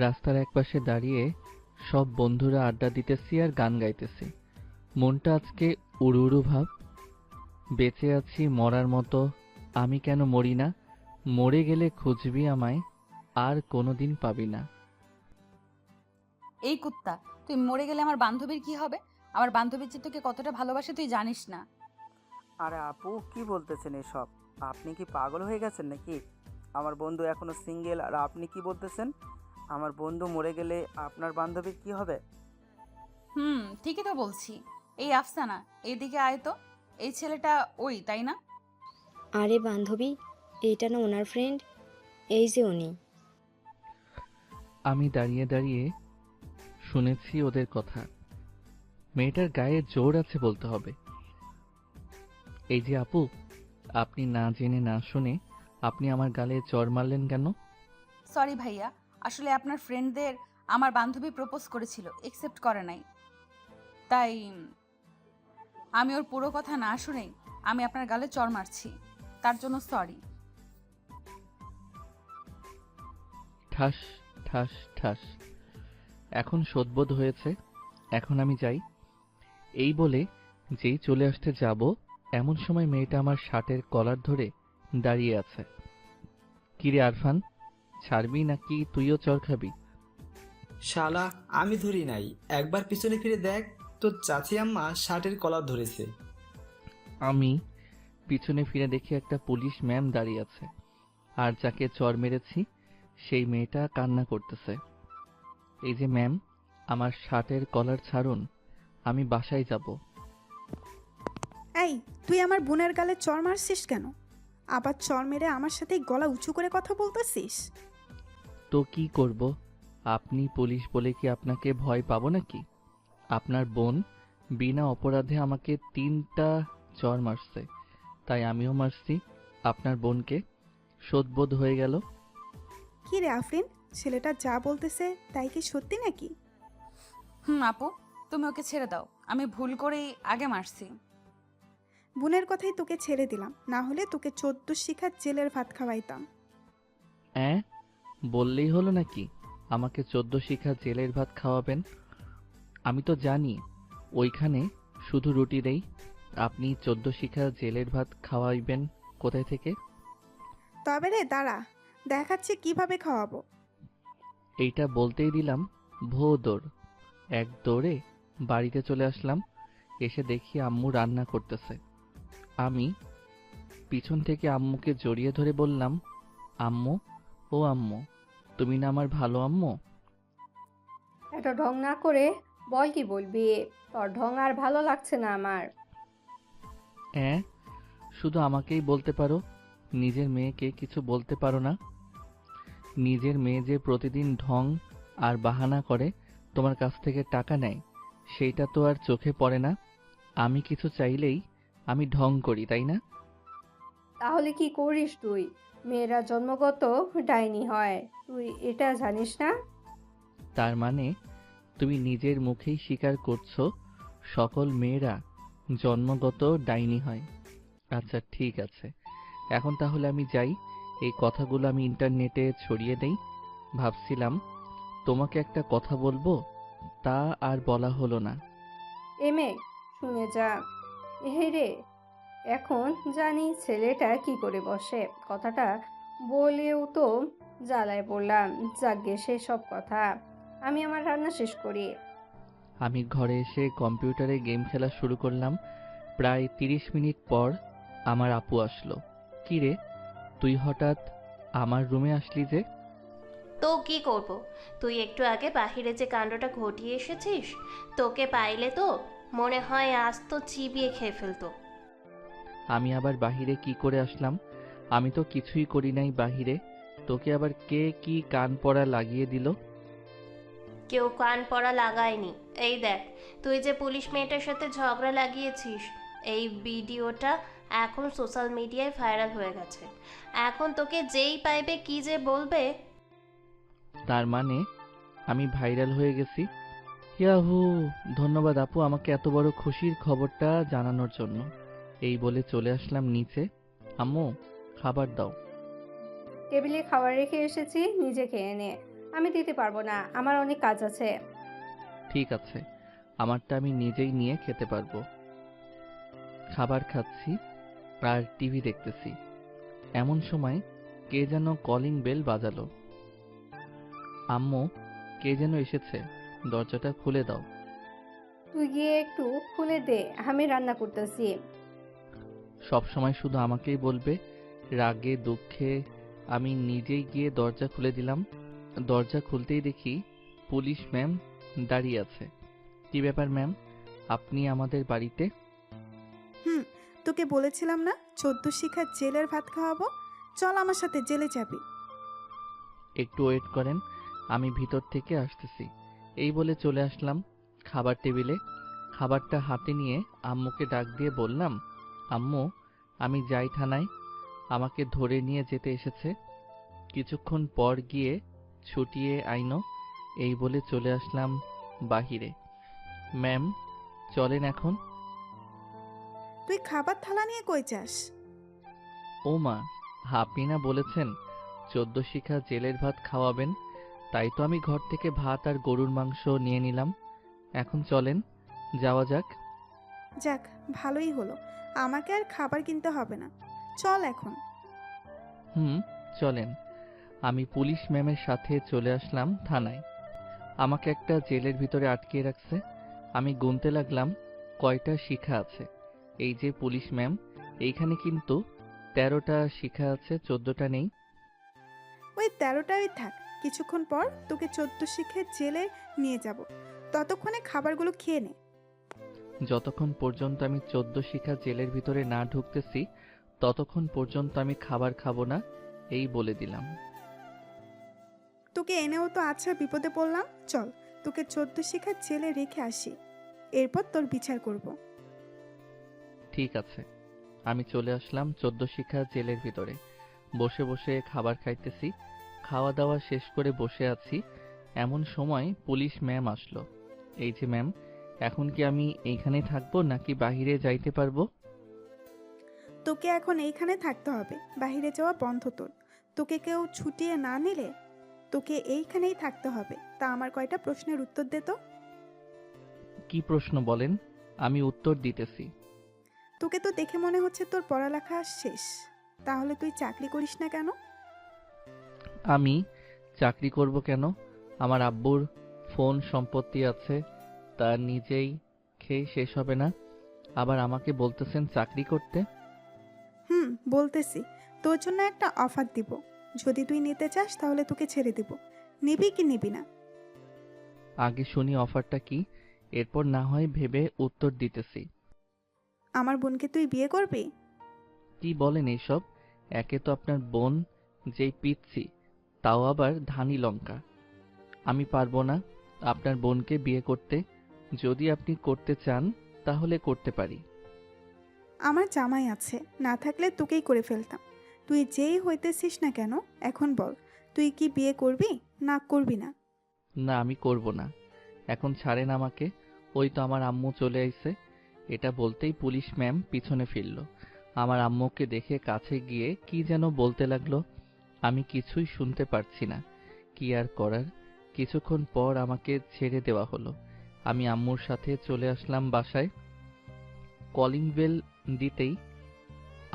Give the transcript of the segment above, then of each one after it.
রাস্তার একপাশে দাঁড়িয়ে সব বন্ধুরা আড্ডা দিতেছি আর গান গাইতেছি। মনটা আজকে উড়ু উড়ু ভাব। বেঁচে আছি মরার মতো, আমি কেন মরি না? মরে গেলে খুঁজবি আমায়, আর কোনোদিন পাবি না। এই কুত্তা, তুই মরে গেলে আমার বান্ধবীর কি হবে? আমার বান্ধবীর যে তোকে কতটা ভালোবাসে তুই জানিস না। আরে আপু, কি বলতেছেন এসব? আপনি কি পাগল হয়ে গেছেন নাকি? আমার বন্ধু এখনো সিঙ্গেল আর আপনি কি বলতেছেন? আমার বন্ধু মরে গেলে আপনার বান্ধবীর কি হবে? ঠিকই তো বলছি। এই আফসানা, এইদিকে আয় তো। এই ছেলেটা ওই, তাই না? আরে বান্ধবী, এইটা না ওনার ফ্রেন্ড? এই যে উনি। আমি দাঁড়িয়ে দাঁড়িয়ে শুনেছি ওদের কথা। মেয়েটার গায়ে জোর আছে বলতে হবে। এই যে আপু, আপনি না জেনে না শুনে আপনি আমার গালে চড় মারলেন কেন? সরি ভাইয়া, আসলে আপনার ফ্রেন্ডদের আমার বান্ধবী প্রপোজ করেছিল, একসেপ্ট করে নাই। তাই আমি ওর পুরো কথা না শুনেই আমি আপনার গালে চড় মারছি। তার জন্য সরি। ঠাস ঠাস ঠাস। এখন শোধবোধ হয়েছে, এখন আমি যাই। এই বলে যেই চলে আসতে যাব, এমন সময় মেয়েটা আমার শার্টের কলার ধরে দাঁড়িয়ে আছে। কিরে আরফান, ছাড়বি নাকি তুইও চর খাবি? শালা, আমি ধরি নাই। একবার পিছনে ফিরে দেখ, তোর চাচি আম্মা শার্টের কলার ধরেছে। আমি পিছনে ফিরে দেখি একটা পুলিশ ম্যাম দাঁড়িয়ে আছে, আর যাকে চর মেরেছি সেই মেয়েটা কান্না করতেছে। এই যে ম্যাম, আমার শার্টের কলার ছাড়ুন, আমি বাসায় যাব। এই, তুই আমার বোনের গালে চড় মারছিস কেন? আবার চড় মেরে আমার সাথে গলা উঁচু করে কথা বলতেছিস? তো কি করব? আপনি পুলিশ বলে কি আপনাকে ভয় পাবো নাকি? আপনার বোন বিনা অপরাধে আমাকে 3টা চর মারছে, তাই আমিও মারছি আপনার বোনকে। শোধবোধ হয়ে গেল। কি রে আফরিন, ছেলেটা যা বলতেছে তাই কি সত্যি নাকি? আপু, তুমি ওকে ছেড়ে দাও, আমি ভুল করেই আগে মারছি। বোনের কথাই তোকে ছেড়ে দিলাম, না হলে তোকে 14 শিখা জেলের ভাত খাওয়াইতাম। অ্যাঁ, বললেই হলো নাকি আমাকে 14 শিখা জেলের ভাত খাওয়াবেন? আমি তো জানি ওইখানে শুধু রুটি দেই, আপনি 14 শিখা জেলের ভাত খাওয়াইবেন কোথায় থেকে? তবে রে দাঁড়া, দেখাচ্ছি কিভাবে খাওয়াবো। এইটা বলতেই দিলাম ভো দৌড়। এক দৌড়ে বাড়িতে চলে আসলাম। এসে দেখি আম্মু রান্না করতেছে। আমি পিছন থেকে আম্মুকে জড়িয়ে ধরে বললাম, আম্মু, ও আম্মু, তুমি না আমার ভালো আম্মু? একটা ঢং না করে বল কি বলবি? তোর ঢং আর ভালো লাগছে না আমার। হ্যাঁ, শুধু আমাকেই বলতে পারো, নিজের মেয়েকে কিছু বলতে পারো না? নিজের মেয়ে যে প্রতিদিন ঢং আর বাহানা করে তোমার কাছ থেকে টাকা নেয়, সেইটা তো আর চোখে পড়ে না? আমি কিছু চাইলেই আমি ঢং করি, তাই না? তাহলে কি করিস তুই? মেয়েরা জন্মগত ডাইনি হয়, তুই এটা জানিস না? তার মানে তুমি নিজের মুখেই স্বীকার করছো সকল মেয়েরা জন্মগত ডাইনি হয়? আচ্ছা ঠিক আছে, এখন তাহলে আমি যাই। এই কথাগুলো আমি ইন্টারনেটে ছড়িয়ে দেই। ভাবছিলাম তোমাকে একটা কথা বলবো, তা আর বলা হলো না। এমে, শুনে যা। হে রে, এখন জানি ছেলেটা কি করে বসে। কথাটা বলেও তো জ্বালায় পড়লাম। যাকগে সেসব কথা, আমি আমার রান্না শেষ করি। আমি ঘরে এসে কম্পিউটারে গেম খেলা শুরু করলাম। প্রায় 30 মিনিট পর আমার আপু আসলো। কি রে, তুই হঠাৎ আমার রুমে আসলি যে? তো কি করব? তুই একটু আগে বাহিরে যে কাণ্ডটা ঘটিয়ে এসেছিস, তোকে পাইলে তো মনে হয় আজ তো চিবিয়ে খেয়ে ফেলতো। আমি আবার বাহিরে কি করে আসলাম? আমি তো কিছুই করি নাই বাহিরে। তোকে আবার কে কি কান পড়া লাগিয়ে দিল? কেউ কান পড়া লাগায়নি। এই দেখ, তুই যে পুলিশ মেয়েটার সাথে ঝগড়া লাগিয়েছিস, এই ভিডিওটা এখন সোশ্যাল মিডিয়ায় ভাইরাল হয়ে গেছে। এখন তোকে যেই পাইবে কি যে বলবে। তার মানে আমি ভাইরাল হয়ে গেছি? ইয়াহু! ধন্যবাদ আপু আমাকে এত বড় খুশির খবরটা জানানোর জন্য। এই বলে চলে আসলাম নিচে। আম্মু, খাবার দাও। টেবিলে খাবার রেখে এসেছি, নিজে খেয়ে নে। আমি দিতে পারবো না, আমার অনেক কাজ আছে। ঠিক আছে, আমারটা আমি নিজেই নিয়ে খেতে পারবো। খাবার খাচ্ছি আর টিভি দেখতেছি। এমন সময় কে যেন কলিং বেল বাজালো। আম্মু, কে যেন এসেছে, দরজাটা খুলে দাও। তুই গিয়ে একটু খুলে দে, আমি রান্না করতেছি। সব সময় শুধু আমাকেই বলবে। রাগে দুঃখে আমি নিজেই গিয়ে দরজা খুলে দিলাম। দরজা খুলতেই দেখি পুলিশ ম্যাম দাঁড়িয়ে আছে। কি ব্যাপার ম্যাম, আপনি আমাদের বাড়িতে? হুম, তোকে বলেছিলাম না 14 শিখার জেলের ভাত খাওয়াবো? চল আমার সাথে জেলে যাবি। একটু ওয়েট করেন, আমি ভিতর থেকে আসতেছি। এই বলে চলে আসলাম খাবার টেবিলে। খাবারটা হাতে নিয়ে আম্মুকে ডাক দিয়ে বললাম, আম্মু, আমি যাই থানায়, আমাকে ধরে নিয়ে যেতে এসেছে। কিছুক্ষণ পর গিয়ে ছুটিয়ে আইনো। এই বলে চলে আসলাম বাহিরে। ম্যাম, চলেন এখন। তুই খাবার থালা নিয়ে কই যাস? ও মা, আপনি না বলেছেন 14 শিখা জেলের ভাত খাওয়াবেন, তাই তো আমি ঘর থেকে ভাত আর গরুর মাংস নিয়ে নিলাম। এখন চলেন, যাওয়া যাক। যাক, ভালোই হলো, আমাকে আর খাবার কিনতে হবে না। চল এখন। হুম, চলেন। আমি পুলিশ ম্যামের সাথে চলে আসলাম থানায়। আমাকে একটা জেলের ভিতরে আটকিয়ে রাখছে। আমি গুনতে লাগলাম কয়টা শিখা আছে। এই যে পুলিশ ম্যাম, এইখানে কিন্তু 13টা শিখা আছে, 14টা নেই। ওই 13টাই থাক, কিছুক্ষণ পর তোকে 14 শিখের জেলে নিয়ে যাব, ততক্ষণে খাবারগুলো খেয়ে নে। যতক্ষণ পর্যন্ত আমি 14 শিখা জেলের ভিতরে না ঢুকতেছি, ততক্ষণ পর্যন্ত আমি খাবার খাবো না, এই বলে দিলাম। তোকে এনেও তো আচ্ছা বিপদে পড়লাম, চল তোকে 14 শিখার জেলে রেখে আসি, এরপর তোর বিচার করব। ঠিক আছে। আমি চলে আসলাম 14 শিখা জেলের ভিতরে। বসে বসে খাবার খাইতেছি। খাওয়া দাওয়া শেষ করে বসে আছি, এমন সময় পুলিশ ম্যাম আসলো। এই যে ম্যাম, এখন কি আমি এইখানেই থাকবো নাকি বাহিরে যাইতে পারবো? তোকে এখন এইখানে থাকতে হবে, বাইরে যাওয়া বন্ধ তোর। তোকে কেউ ছুটিয়ে না নিলে তোকে এইখানেই থাকতে হবে। তা আমার কয়টা প্রশ্নের উত্তর দে তো। কি প্রশ্ন বলেন, আমি উত্তর দিতেছি। তোকে তো দেখে মনে হচ্ছে তোর পড়ালেখা শেষ, তাহলে তুই চাকরি করিস না কেন? আমি চাকরি করব কেন? আমার আব্বুর ফোন সম্পত্তি আছে, তার নিজেই খেয়ে শেষ হবে না, আবার আমাকে বলতেছেন চাকরি করতে? বলতেছি, তোর জন্য একটা অফার দিব, যদি তুই নিতে চাস তাহলে তোকে ছেড়ে দিব। নিবি কি নিবি না? আগে শুনি অফারটা কি, এরপর না হয় ভেবে উত্তর দিতেছি। আমার বোনকে তুই বিয়ে করবি? কি বলেন এইসব? একে তো আপনার বোন যেই পিচ্ছি, তাও আবার ধানি লঙ্কা। আমি পারবো না আপনার বোনকে বিয়ে করতে। যদি আপনি করতে চান তাহলে করতে পারি। আমার জামাই আছে, না থাকলে তোকেই করে ফেলতাম। তুই যেই হইতেছিস না কেন, এখন বল, তুই কি বিয়ে করবি না করবি না? না, আমি করব না। এখন ছাড়েন আমাকে, ওই তো আমার আম্মু চলে আইছে। এটা বলতেই পুলিশ ম্যাম পিছনে ফিরল। আমার আম্মুকে দেখে কাছে গিয়ে কি যেন বলতে লাগলো। আমি কিছুই শুনতে পারছি না। কি আর করার, কিছুক্ষণ পর আমাকে ছেড়ে দেওয়া হলো। আমি আম্মুর সাথে চলে আসলাম বাসায়। কলিং বেল দিতেই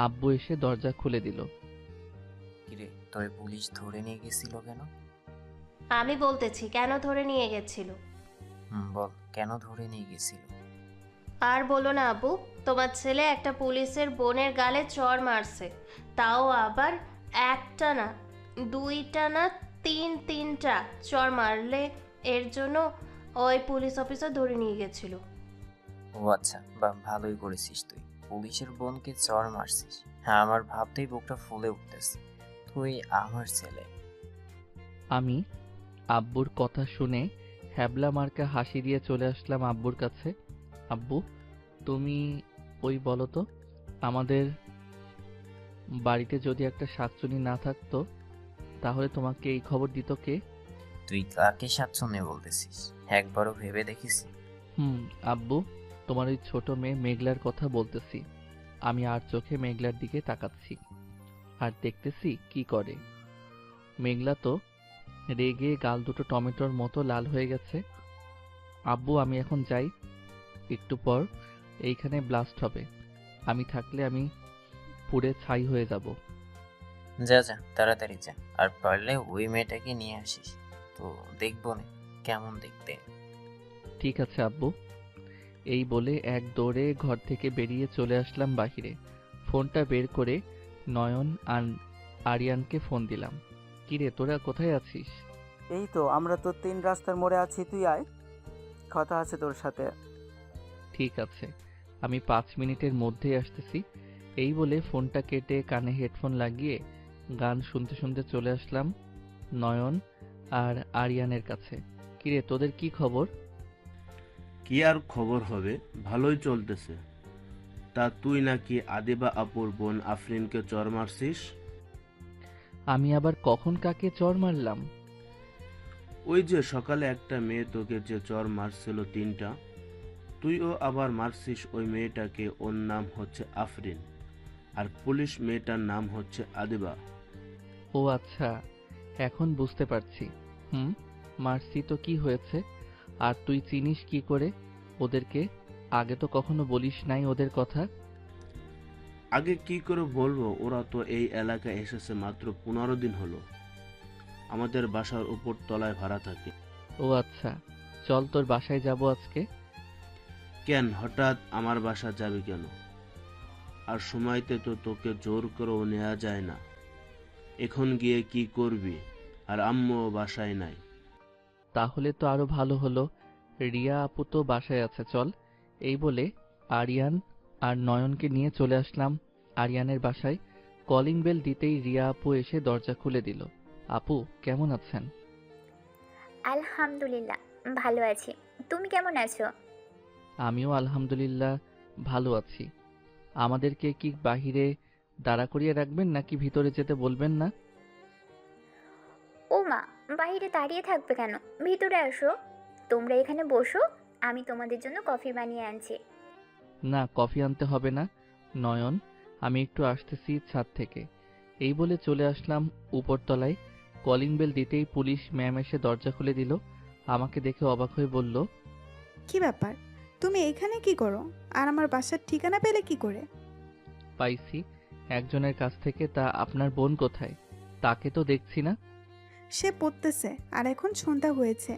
আব্বু এসে দরজা খুলে দিল। কিরে, তোরে পুলিশ ধরে নিয়ে গেছিল কেন? আমি বলতেছি কেন ধরে নিয়ে গেছিল। বল, কেন ধরে নিয়ে গেছিল? আর বলো না আব্বু, তোমার ছেলে একটা পুলিশের বোনের গালে চড় মারছে, তাও আবার একটা না, দুইটা না, তিনটা চড় মারলে, এর জন্য ওই পুলিশ অফিসার ধরে নিয়ে গেছিল। ও আচ্ছা, বা ভালোই করেছিস, তুই পুলিশের বোনকে চড় মারছিস। হ্যাঁ, আমার ভাবতেই বুকটা ফুলে উঠতেছে। তুই আমার ছেলে। আমি আব্বুর কথা শুনে হ্যাবলা মার্কা হাসি দিয়ে চলে আসলাম আব্বুর কাছে। আব্বু, তুমি ওই বলো তো, আমাদের বাড়িতে যদি একটা শাকচুনি না থাকতো তাহলে তোমাকে এই খবর দিত কে? তুই কাকে স্বাচ্ছন্দ্যে বলতেছিস? একবারও ভেবে দেখিস? আব্বু, তোমার ওই ছোট মেয়ে মেঘলার কথা বলতেছি। আমি আর চোখে মেঘলার দিকে তাকাচ্ছি আর দেখতেছি কি করে। মেঘলা তো রেগে গাল দুটো টমেটোর মতো লাল হয়ে গেছে। আব্বু আমি এখন যাই, একটু পর এইখানে ব্লাস্ট হবে। আমি থাকলে আমি পুড়ে ছাই হয়ে যাব। যা যা, তাড়াতাড়ি যা, আর পারলে ওই মেয়েটাকে নিয়ে আসিস, তো দেখবো না কেমন দেখতে। ঠিক আছে আব্বু। এই বলে এক দৌড়ে ঘর থেকে বেরিয়ে চলে আসলাম বাহিরে। ফোনটা বের করে নয়ন আর আরিয়ানকে ফোন দিলাম। কিরে তোরা কোথায় আছিস? এই তো আমরা তো 3 রাস্তার মোড়ে আছি, তুই আয়, কথা আছে তোর সাথে। ঠিক আছে, আমি 5 মিনিটের মধ্যেই আসতেছি। এই বলে ফোনটা কেটে কানে হেডফোন লাগিয়ে গান শুনতে শুনতে চলে আসলাম নয়ন আর আরিয়ানের কাছে। কিরে তোদের কি খবর? কি আর খবর হবে, ভালোই চলতেছে। তা তুই নাকি আদিবা আপুর বোন আফরিনকে চর মারছিস? আমি আবার কখন কাকে চড় মারলাম? ওই যে সকালে একটা মেয়ে তোকে যে চর মারছিল 3টা, তুইও আবার মারছিস ওই মেয়েটাকে। ওর নাম হচ্ছে আফরিন, আর পুলিশ মেয়েটার নাম হচ্ছে আদিবা। ও আচ্ছা, এখন বুঝতে পারছি। মারছি তো কি হয়েছে? আর তুই চিনিস কি করে ওদেরকে? আগে তো কখনো বলিস নাই ওদের কথা। আগে কি করে বলবো, ওরা তো এই এলাকায় এসেছে মাত্র 15 দিন হলো। আমাদের বাসার উপর তলায় ভাড়া থাকে। ও আচ্ছা, চল তোর বাসায় যাব আজকে। কেন হঠাৎ আমার বাসা যাবে কেন? আর সময়তে তো তোকে জোর করেও নেওয়া যায় না। এখন গিয়ে কি করবি? আর আম্মুও বাসায় নাই। তাহলে তো আরো ভালো হলো, রিয়া আপু তো বাসায় আছে, চল। এই বলে আরিয়ান আর নয়নকে নিয়ে চলে আসলাম আরিয়ানের বাসায়। কলিং বেল দিতেই রিয়া আপু এসে দরজা খুলে দিল। আপু কেমন আছেন? আলহামদুলিল্লাহ, ভালো আছি। তুমি কেমন আছো? আমিও আলহামদুলিল্লাহ ভালো আছি। আমাদেরকে কি বাহিরে দাঁড়া করিয়ে রাখবেন নাকি ভিতরে যেতে বলবেন না? ও মা, বাইরে দাঁড়িয়ে থাকবে কেন? ভিতরে আসো। তোমরা এখানে বসো, আমি তোমাদের জন্য কফি বানিয়ে আনছি। না, কফি আনতে হবে না নয়ন, আমি একটু আসতেছি ছাদ থেকে। এই বলে চলে আসলাম উপরতলায়। কলিং বেল দিতেই পুলিশ ম্যাম এসে দরজা খুলে দিল। আমাকে দেখে অবাক হয়ে বলল, কি ব্যাপার, তুমি এখানে কি করো? আর আমার বাসার ঠিকানা পেলে কি করে? পাইছি একজনের কাছ থেকে। তা আপনার বোন কোথায়? তাকে তো দেখছি না। সে পড়তেছে, আর এখন সন্ধ্যা হয়েছে।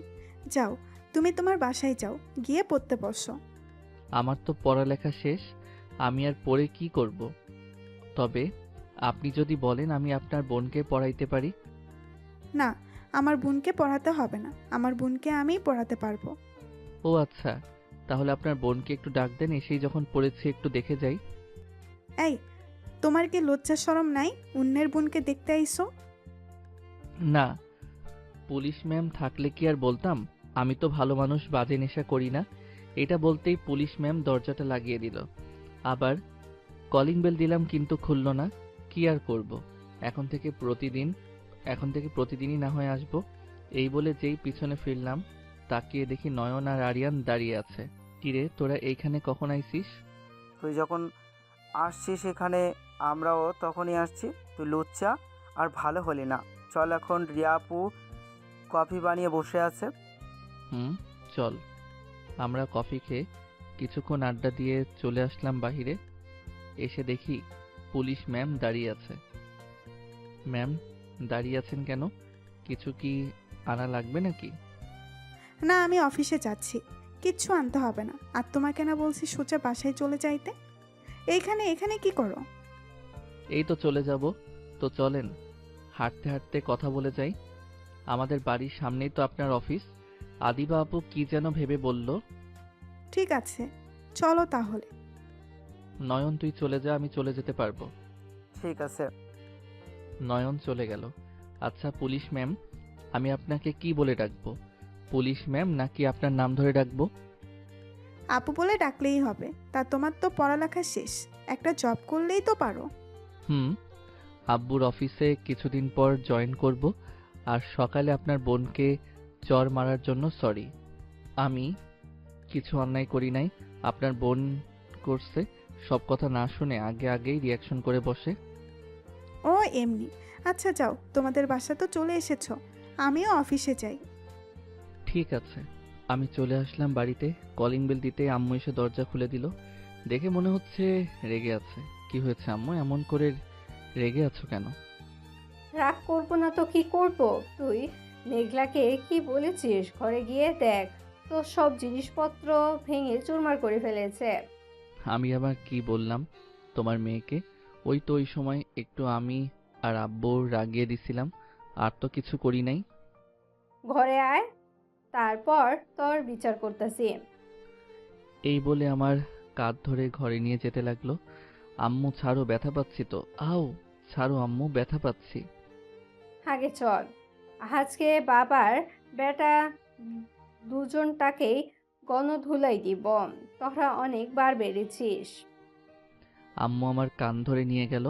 যাও, তুমি তোমার বাসায় যাও, গিয়ে পড়তে বসো। আমার তো পড়ালেখা শেষ, আমি আর পড়ে কি করব? তবে আপনি যদি বলেন আমি আপনার বোনকে পড়াইতে পারি। না, আমার বোনকে পড়াতে হবে না, আমার বোনকে আমিই পড়াতে পারবো। ও আচ্ছা, তাহলে আপনার বোনকে একটু ডাক দেন, এসেই যখন পড়েছি একটু দেখে যাই। এই, তোমার কি লজ্জা শরম নাই? অন্যের বোনকে দেখতে আইসো? না, পুলিশ ম্যাম থাকলে কি আর বলতাম? আমি তো ভালো মানুষ, বাজে নেশা করি না। এটা বলতেই পুলিশ ম্যাম দরজাটা লাগিয়ে দিল। আবার কলিং বেল দিলাম কিন্তু খুলল না। কি আর করব, এখন থেকে প্রতিদিনই না হয় আসবো। এই বলে যেই পিছনে ফিরলাম, তাকিয়ে দেখি নয়ন আর আরিয়ান দাঁড়িয়ে আছে। কিরে তোরা এইখানে কখন আইছিস? তুই যখন আসছিস এখানে, আমরাও তখনই আসছি। তুই লুচ্চা আর ভালো হলি না। চল, এখন রিয়া আপু কফি বানিয়ে বসে আছে। চল। আমরা কফি খেয়ে কিছুক্ষণ আড্ডা দিয়ে চলে আসলাম বাহিরে। এসে দেখি পুলিশ ম্যাম দাঁড়িয়ে আছে। ম্যাম দাঁড়িয়ে আছেন কেন? কিছু কি আনা লাগবে নাকি? না, আমি অফিসে যাচ্ছি, কিচ্ছু আনতে হবে না। আর তোমাকে না বলছি সোজা বাসায় চলে যাইতে? এখানে কি করো? এই তো চলে যাব। তো চলেন, হাঁটতে হাঁটতে কথা বলে যাই। আমাদের বাড়ির সামনেই তো আপনার অফিস। আদিবা আপু কি যেন ভেবে বলল। ঠিক আছে, চলো তাহলে। নয়ন তুই চলে যা, আমি চলে যেতে পারবো। ঠিক আছে। নয়ন চলে গেল। আচ্ছা পুলিশ ম্যাম, আমি আপনাকে কি বলে ডাকবো? পুলিশ ম্যাম নাকি আপনার নাম ধরে ডাকবো? আপু বলে ডাকলেই হবে। তা তোমার তো পড়ালেখা শেষ, একটা জব করলেই তো পারো। আব্বুর অফিসে কিছুদিন পর জয়েন করব। আর সকালে আপনার বোনকে চর মারার জন্য সরি। আমি কিছু অন্যায় করি নাই, আপনার বোন করছে। সব কথা না শুনে আগেই রিয়াকশন করে বসে। ও এমনি? আচ্ছা যাও, তোমাদের বাসা তো চলে এসেছো, আমিও অফিসে যাই। ঠিক আছে। আমি চলে আসলাম বাড়িতে। কলিং বেল দিতে আম্মু এসে দরজা খুলে দিল। দেখে মনে হচ্ছে রেগে আছে। কি হয়েছে আম্মু, এমন করে রেগে আছো কেন? রাগ করবো না তো কি করব? তুই মেঘলাকে কি বলেছিস? ঘরে গিয়ে দেখ, তোর সব জিনিসপত্র ভেঙে চুরমার করে ফেলেছে। আমি আবার কি বললাম তোমার মেয়েকে? ওই তো ওই সময় একটু আমি আর আব্বু রাগিয়ে দিছিলাম, আর তো কিছু করি নাই। ঘরে আয়, তারপর তোর বিচার করতেছি। এই বলে আমার কাঁধ ধরে ঘরে নিয়ে যেতে লাগলো। আম্মু ছাড়ো, ব্যথা পাচ্ছি তো। আও, ছাড়ো আম্মু, ব্যথা পাচ্ছি। আগে চল, আজকে বাবার বেটা দুজনটাকেই গণধুলাই দিব। তোরা অনেকবার বেড়েছিস। আম্মু আমার কান ধরে নিয়ে গেল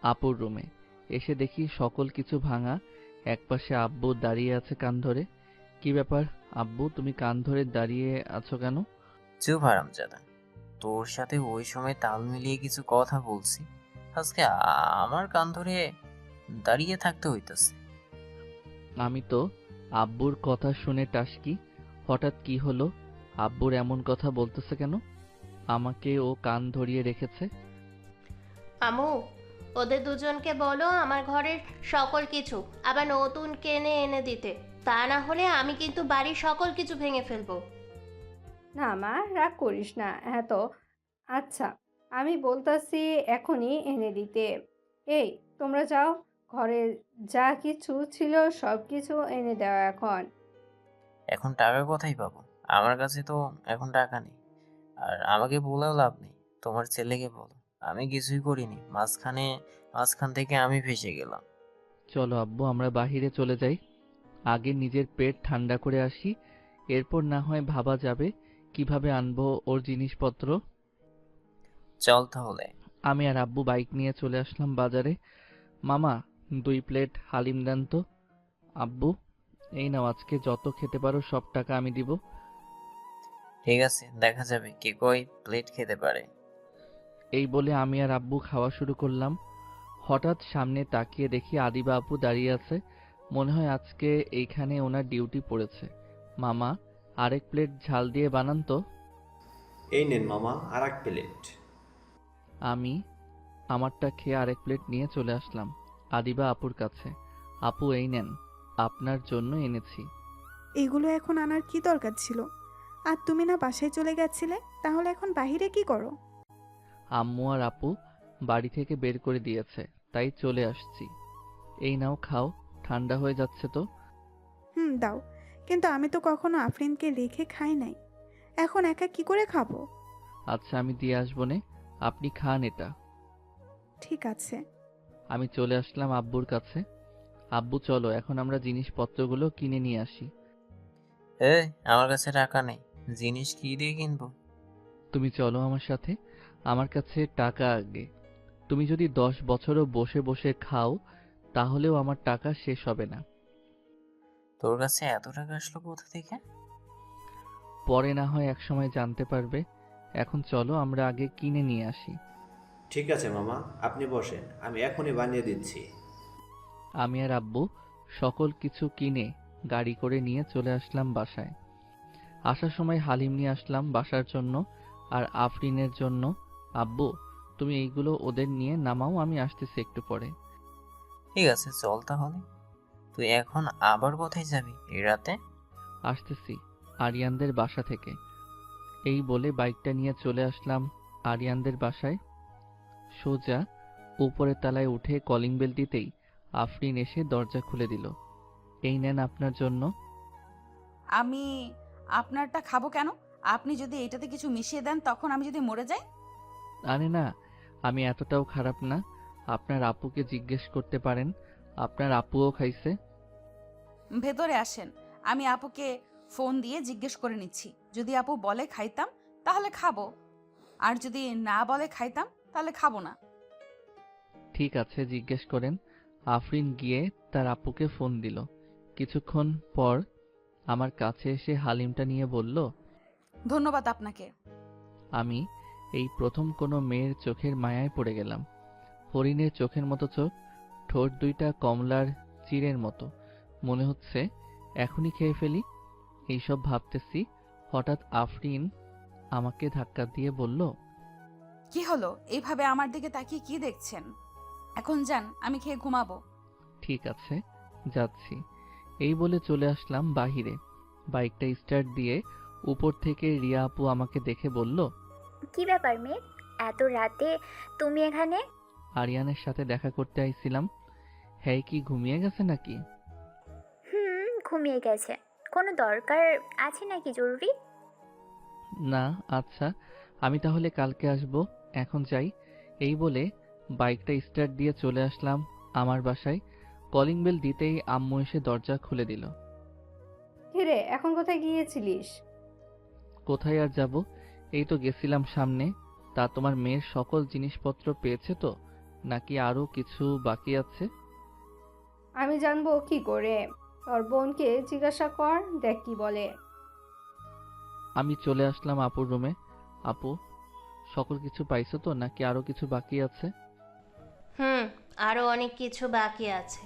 আপুর রুমে। এসে দেখি সকল কিছু ভাঙা। একপাশে আব্বু দাঁড়িয়ে আছে কান ধরে। কি ব্যাপার আব্বু, তুমি কান ধরে দাঁড়িয়ে আছো কেন? চুপ হারামজাদা, তোর সাথে ওই সময় তাল মিলিয়ে কিছু কথা বলছি, আজকে আমার কান ধরে দাঁড়িয়ে থাকতে হইতেছে। আমি তো আব্বুর কথা শুনে টাসকি। হঠাৎ কি হলো? আব্বুর এমন কথা বলতেছে কেন? আমাকে ও কান ধরিয়ে রেখেছে। আমু, ওদের দুজনকে বলো আমার ঘরের সকল কিছু আবার নতুন কিনে এনে দিতে, তা না হলে আমি কিন্তু বাড়ির সকল কিছু ভেঙে ফেলবো। না মা, রাগ করিস না এত। আচ্ছা, আমি বলতাছি এখনই এনে দিতে। এই, তোমরা যাও, ঘরে যা কিছু ছিল সব কিছু এনে দাও এখন। এখন টাকা কোথায় পাবো? আমার কাছে তো এখন টাকা নেই। আর আমাকে বলেও লাভ নেই, তোমার ছেলেকে বলো। আমি কিছুই করিনি, মাঝখান থেকে আমি ফেঁসে গেলাম। চলো আব্বু, আমরা বাহিরে চলে যাই। আগে নিজের পেট ঠান্ডা করে আসি, এরপর না হয় ভাবা যাবে কিভাবে আনবো ওর জিনিসপত্র। চল তাহলে। আমি আর আব্বু বাইক নিয়ে চলে আসলাম বাজারে। মামা, 2 প্লেট হালিম দেন তো। আব্বু, এই নাও, আজকে যত খেতে পারো সব টাকা আমি দিব। ঠিক আছে, দেখা যাবে কে কয় প্লেট খেতে পারে। এই বলে আমি আর আব্বু খাওয়া শুরু করলাম। হঠাৎ সামনে তাকিয়ে দেখি আদিবা আপু দাঁড়িয়ে আছে। মনে হয় আজকে এইখানে ওনার ডিউটি পড়েছে। মামা, আরেক প্লেট ঝাল দিয়ে বানান তো। এই নেন মামা, আর এক প্লেট। আমি আমারটা খেয়ে আরেক প্লেট নিয়ে চলে আসলাম আদিবা আপুর কাছে। আপু, এই নেন, আপনার জন্য এনেছি। এগুলো এখন আনার কি দরকার ছিল? আর তুমি না বাসায় চলে গেছিলে, তাহলে এখন বাহিরে কি করো? আম্মু আর আপু বাড়ি থেকে বের করে দিয়েছে, তাই চলে আসছি। এই নাও, খাও, ঠান্ডা হয়ে যাচ্ছে তো। দাও, কিন্তু আমি তো কখনো আফরিনকে রেখে খাই নাই, এখন একা কি করে খাবো? আচ্ছা, আমি দিয়ে আসবো নে, আপনি খান এটা। ঠিক আছে। আমি চলে আসলাম আব্বুর কাছে। আব্বু চলো, এখন আমরা জিনিসপত্রগুলো কিনে নিয়ে আসি। আমার কাছে টাকা নেই, জিনিস কি দিয়ে কিনবো? তুমি চলো আমার সাথে, আমার কাছে টাকা আগে। তুমি যদি 10 বছরও বসে বসে খাও তাহলেও আমার টাকা শেষ হবে না। তোর কাছে এত টাকা আসলো কোথা থেকে? পরে না হয় একসময় জানতে পারবে। এখন চলো আমরা আগে কিনে নিয়ে আসি। ঠিক আছে মামা, আপনি বসেন, আমি এখনই বানিয়ে দিচ্ছি। আমি আর আব্বু সকল কিছু কিনে গাড়ি করে নিয়ে চলে আসলাম বাসায়। আসার সময় হালিম নিয়ে আসলাম বাসার জন্য আর আফরিনের জন্য। আব্বু, তুমি এইগুলো ওদের নিয়ে নামাও, আমি আসতেছি একটু পরে। ঠিক আছে, চল তাহলে। তুই এখন আবার কোথায় যাবি এই রাতে? আসতেছি আরিয়ানদের বাসা থেকে। এই বলে বাইকটা নিয়ে চলে আসলাম আরিয়ানদের বাসায়। সোজা উপরের তলায় উঠে কলিং বেল দিতেই আফরিন এসে দরজা খুলে দিল। এই নেন আপনার জন্য। আমি আপনারটা খাবো কেন? আপনি যদি এটাতে কিছু মিশিয়ে দেন তখন আমি যদি মরে যাই? আরে না, আমি এতটাও খারাপ না। আপনার আপুকে জিজ্ঞেস করতে পারেন, আপনার আপুও খাইছে। ভেতরে আসেন, আমি আপুকে ফোন দিয়ে জিজ্ঞেস করে নিচ্ছি। যদি আপু বলে খাইতাম তাহলে খাবো, আর যদি না বলে খাইতাম তাহলে খাবো না। ঠিক আছে, জিজ্ঞেস করেন। আফরিন গিয়ে তার আপুকে ফোন দিল। কিছুক্ষণ পর আমার কাছে এসে হালিমটা নিয়ে বলল, ধন্যবাদ আপনাকে। আমি এই প্রথম কোনো মেয়ের চোখের মায়ায় পড়ে গেলাম। হরিণের চোখের মতো চোখ, ঠোঁট দুইটা কমলার চিরের মতো, মনে হচ্ছে এখনই খেয়ে ফেলি। এইসব ভাবতেছি, হঠাৎ আফরিন আমাকে ধাক্কা দিয়ে বলল, কি হলো? এইভাবে আমার দিকে তাকিয়ে কি দেখছেন? এখন যান, আমি খেয়ে ঘুমাবো। ঠিক আছে, যাচ্ছি। এই বলে চলে আসলাম বাহিরে। বাইকটা স্টার্ট দিয়ে উপর থেকে রিয়া আপু আমাকে দেখে বলল, কি ব্যাপার মেয়ে, এত রাতে তুমি এখানে? আরিয়ানের সাথে দেখা করতে আইছিলাম। হ্যাঁ, কি ঘুমিয়ে গেছে নাকি? ঘুমিয়ে গেছে। কোনো দরকার আছে নাকি জরুরি? না, আচ্ছা, আমি তাহলে কালকে আসব। এখন যাই। এই বলে বাইকটা স্টার্ট দিয়ে চলে আসলাম আমার বাসায়। কলিং বেল দিতেই আম্মু এসে দরজা খুলে দিল। কিরে, এখন কোথায় গিয়েছিলিস? কোথায় আর যাব, এই তো গেছিলাম সামনে। তা তোমার মেয়ের সকল জিনিসপত্র পেয়েছে তো, নাকি আরো কিছু বাকি আছে? আমি জানবো কি করে? তোর বোনকে জিজ্ঞাসা কর, দেখ কি বলে। আমি চলে আসলাম আপুর রুমে। আপু, সকল কিছু পাইছো তো, নাকি আরো কিছু বাকি আছে? আরো অনেক কিছু বাকি আছে।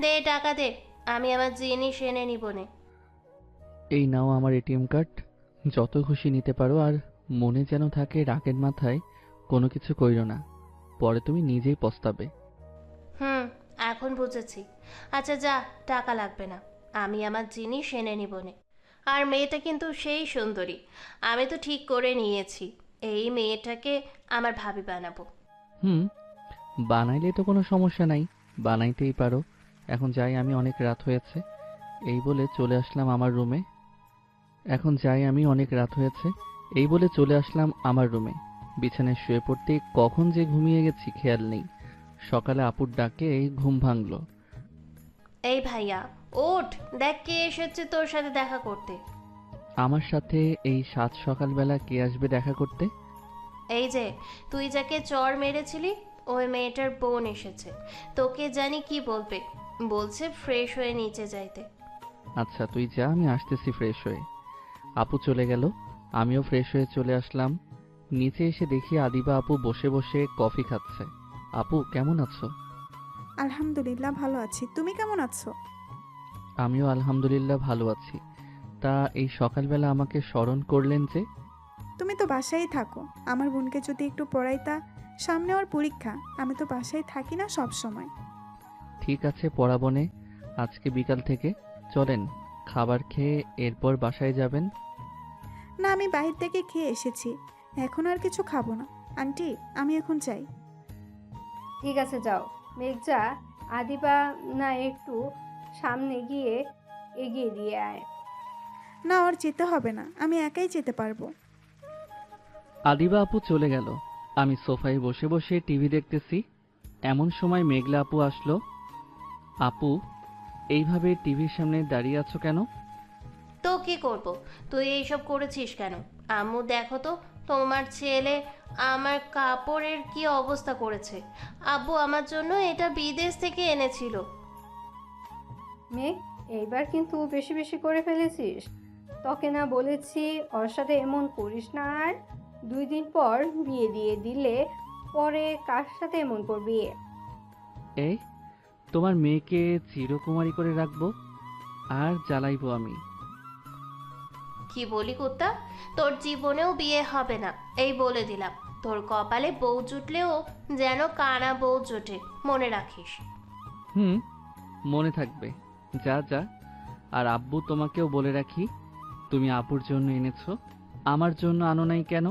দে টাকা দে, আমি আমার জিনিস এনে নিবনে। এই নাও আমার এটিএম কার্ড, যত খুশি নিতে পারো। আর মনে যেন থাকে রাগের মাথায় কোনো কিছু কইরো না, পরে তুমি নিজেই পস্তাবে। এখন বুঝেছি। আচ্ছা যা, টাকা লাগবে না, আমি আমার জিনিস এনে নিবনে। আর মেয়েটা কিন্তু সেই সুন্দরী, আমি তো ঠিক করে নিয়েছি এই মেয়েটাকে আমার ভাবি বানাবো। বানাইলে তো কোনো সমস্যা নাই, বানাইতেই পারো। এখন যাই, আমি অনেক রাত হয়েছে। এই বলে চলে আসলাম আমার রুমে। বিছানায় শুয়ে পড়তেই কখন যে ঘুমিয়ে গেছি খেয়াল নেই। সকালে আপুর ডাকে ঘুম ভাঙলো। এই ভাইয়া ওঠ, দেখ কে এসেছে তোর সাথে দেখা করতে। আমার সাথে এই সাত সকালবেলা কে আসবে দেখা করতে? এই যে তুই যাকে চর মেরেছিলি, ওই মেয়েটার বোন এসেছে। তোকে জানি কি বলবে, বলছে ফ্রেশ হয়ে নিচে যাইতে। আচ্ছা তুই যা, আমি আসতেছি ফ্রেশ হয়ে। আপু চলে গেল, আমিও ফ্রেশ হয়ে চলে আসলাম। নিচে এসে দেখি আদিবা আপু বসে বসে কফি খাচ্ছে। আপু কেমন আছো? আলহামদুলিল্লাহ ভালো আছি, তুমি কেমন আছো? আমিও আলহামদুলিল্লাহ ভালো আছি। তা এই সকালবেলা আমাকে স্মরণ করলেন যে? তুমি তো বাসায় থাকো, আমার বোনকে যদি একটু পড়াইতা, সামনে ওর পরীক্ষা। আমি তো বাসায় থাকি না সব সময়। ঠিক আছে, পড়াবনে। আজকে বিকাল থেকে চলেন, খাবার খেয়ে এরপর বাসায় যাবেন। না, আমি বাহির থেকে খেয়ে এসেছি, এখন আর কিছু খাবো না। আন্টি, আমি এখন যাই। ঠিক আছে যাও। মেঘজা, আদিবা না একটু সামনে গিয়ে এগিয়ে দিয়ে আয়। না, ওর যেতে হবে না, আমি একাই যেতে পারবো। আদিবা আপু চলে গেল। আমি সোফায় বসে বসে টিভি দেখতেছি। এমন সময় মেঘলা আপু আসলো। আপু, এইভাবে টিভির সামনে দাঁড়িয়ে আছো কেন? তো কি করব, তুই এইসব করেছিস কেন? আম্মু দেখো তো, তোমার ছেলে আমার কাপড়ের কি অবস্থা করেছে। আব্বু আমার জন্য এটা বিদেশ থেকে এনেছিল। মেঘ, এইবার কিন্তু বেশি বেশি করে ফেলেছিস। তোকে না বলেছি ওর সাথে এমন করিস না। আর 2 দিন পর বিয়ে দিয়ে দিলে পরে কার সাথে এমন করবি? এই, তোমার মেয়েকে চিরকুমারী করে রাখবো আর জ্বালাইবো আমি। কি বলি কুত্তা, তোর জীবনেও বিয়ে হবে না, এই বলে দিলাম। তোর কপালে বউ জুটলেও যেন কানা বউ জোটে, মনে রাখিস। মনে থাকবে। যা যা। আর আব্বু, তোমাকেও বলে রাখি, তুমি আপুর জন্য এনেছো, আমার জন্য আনো নাই কেন?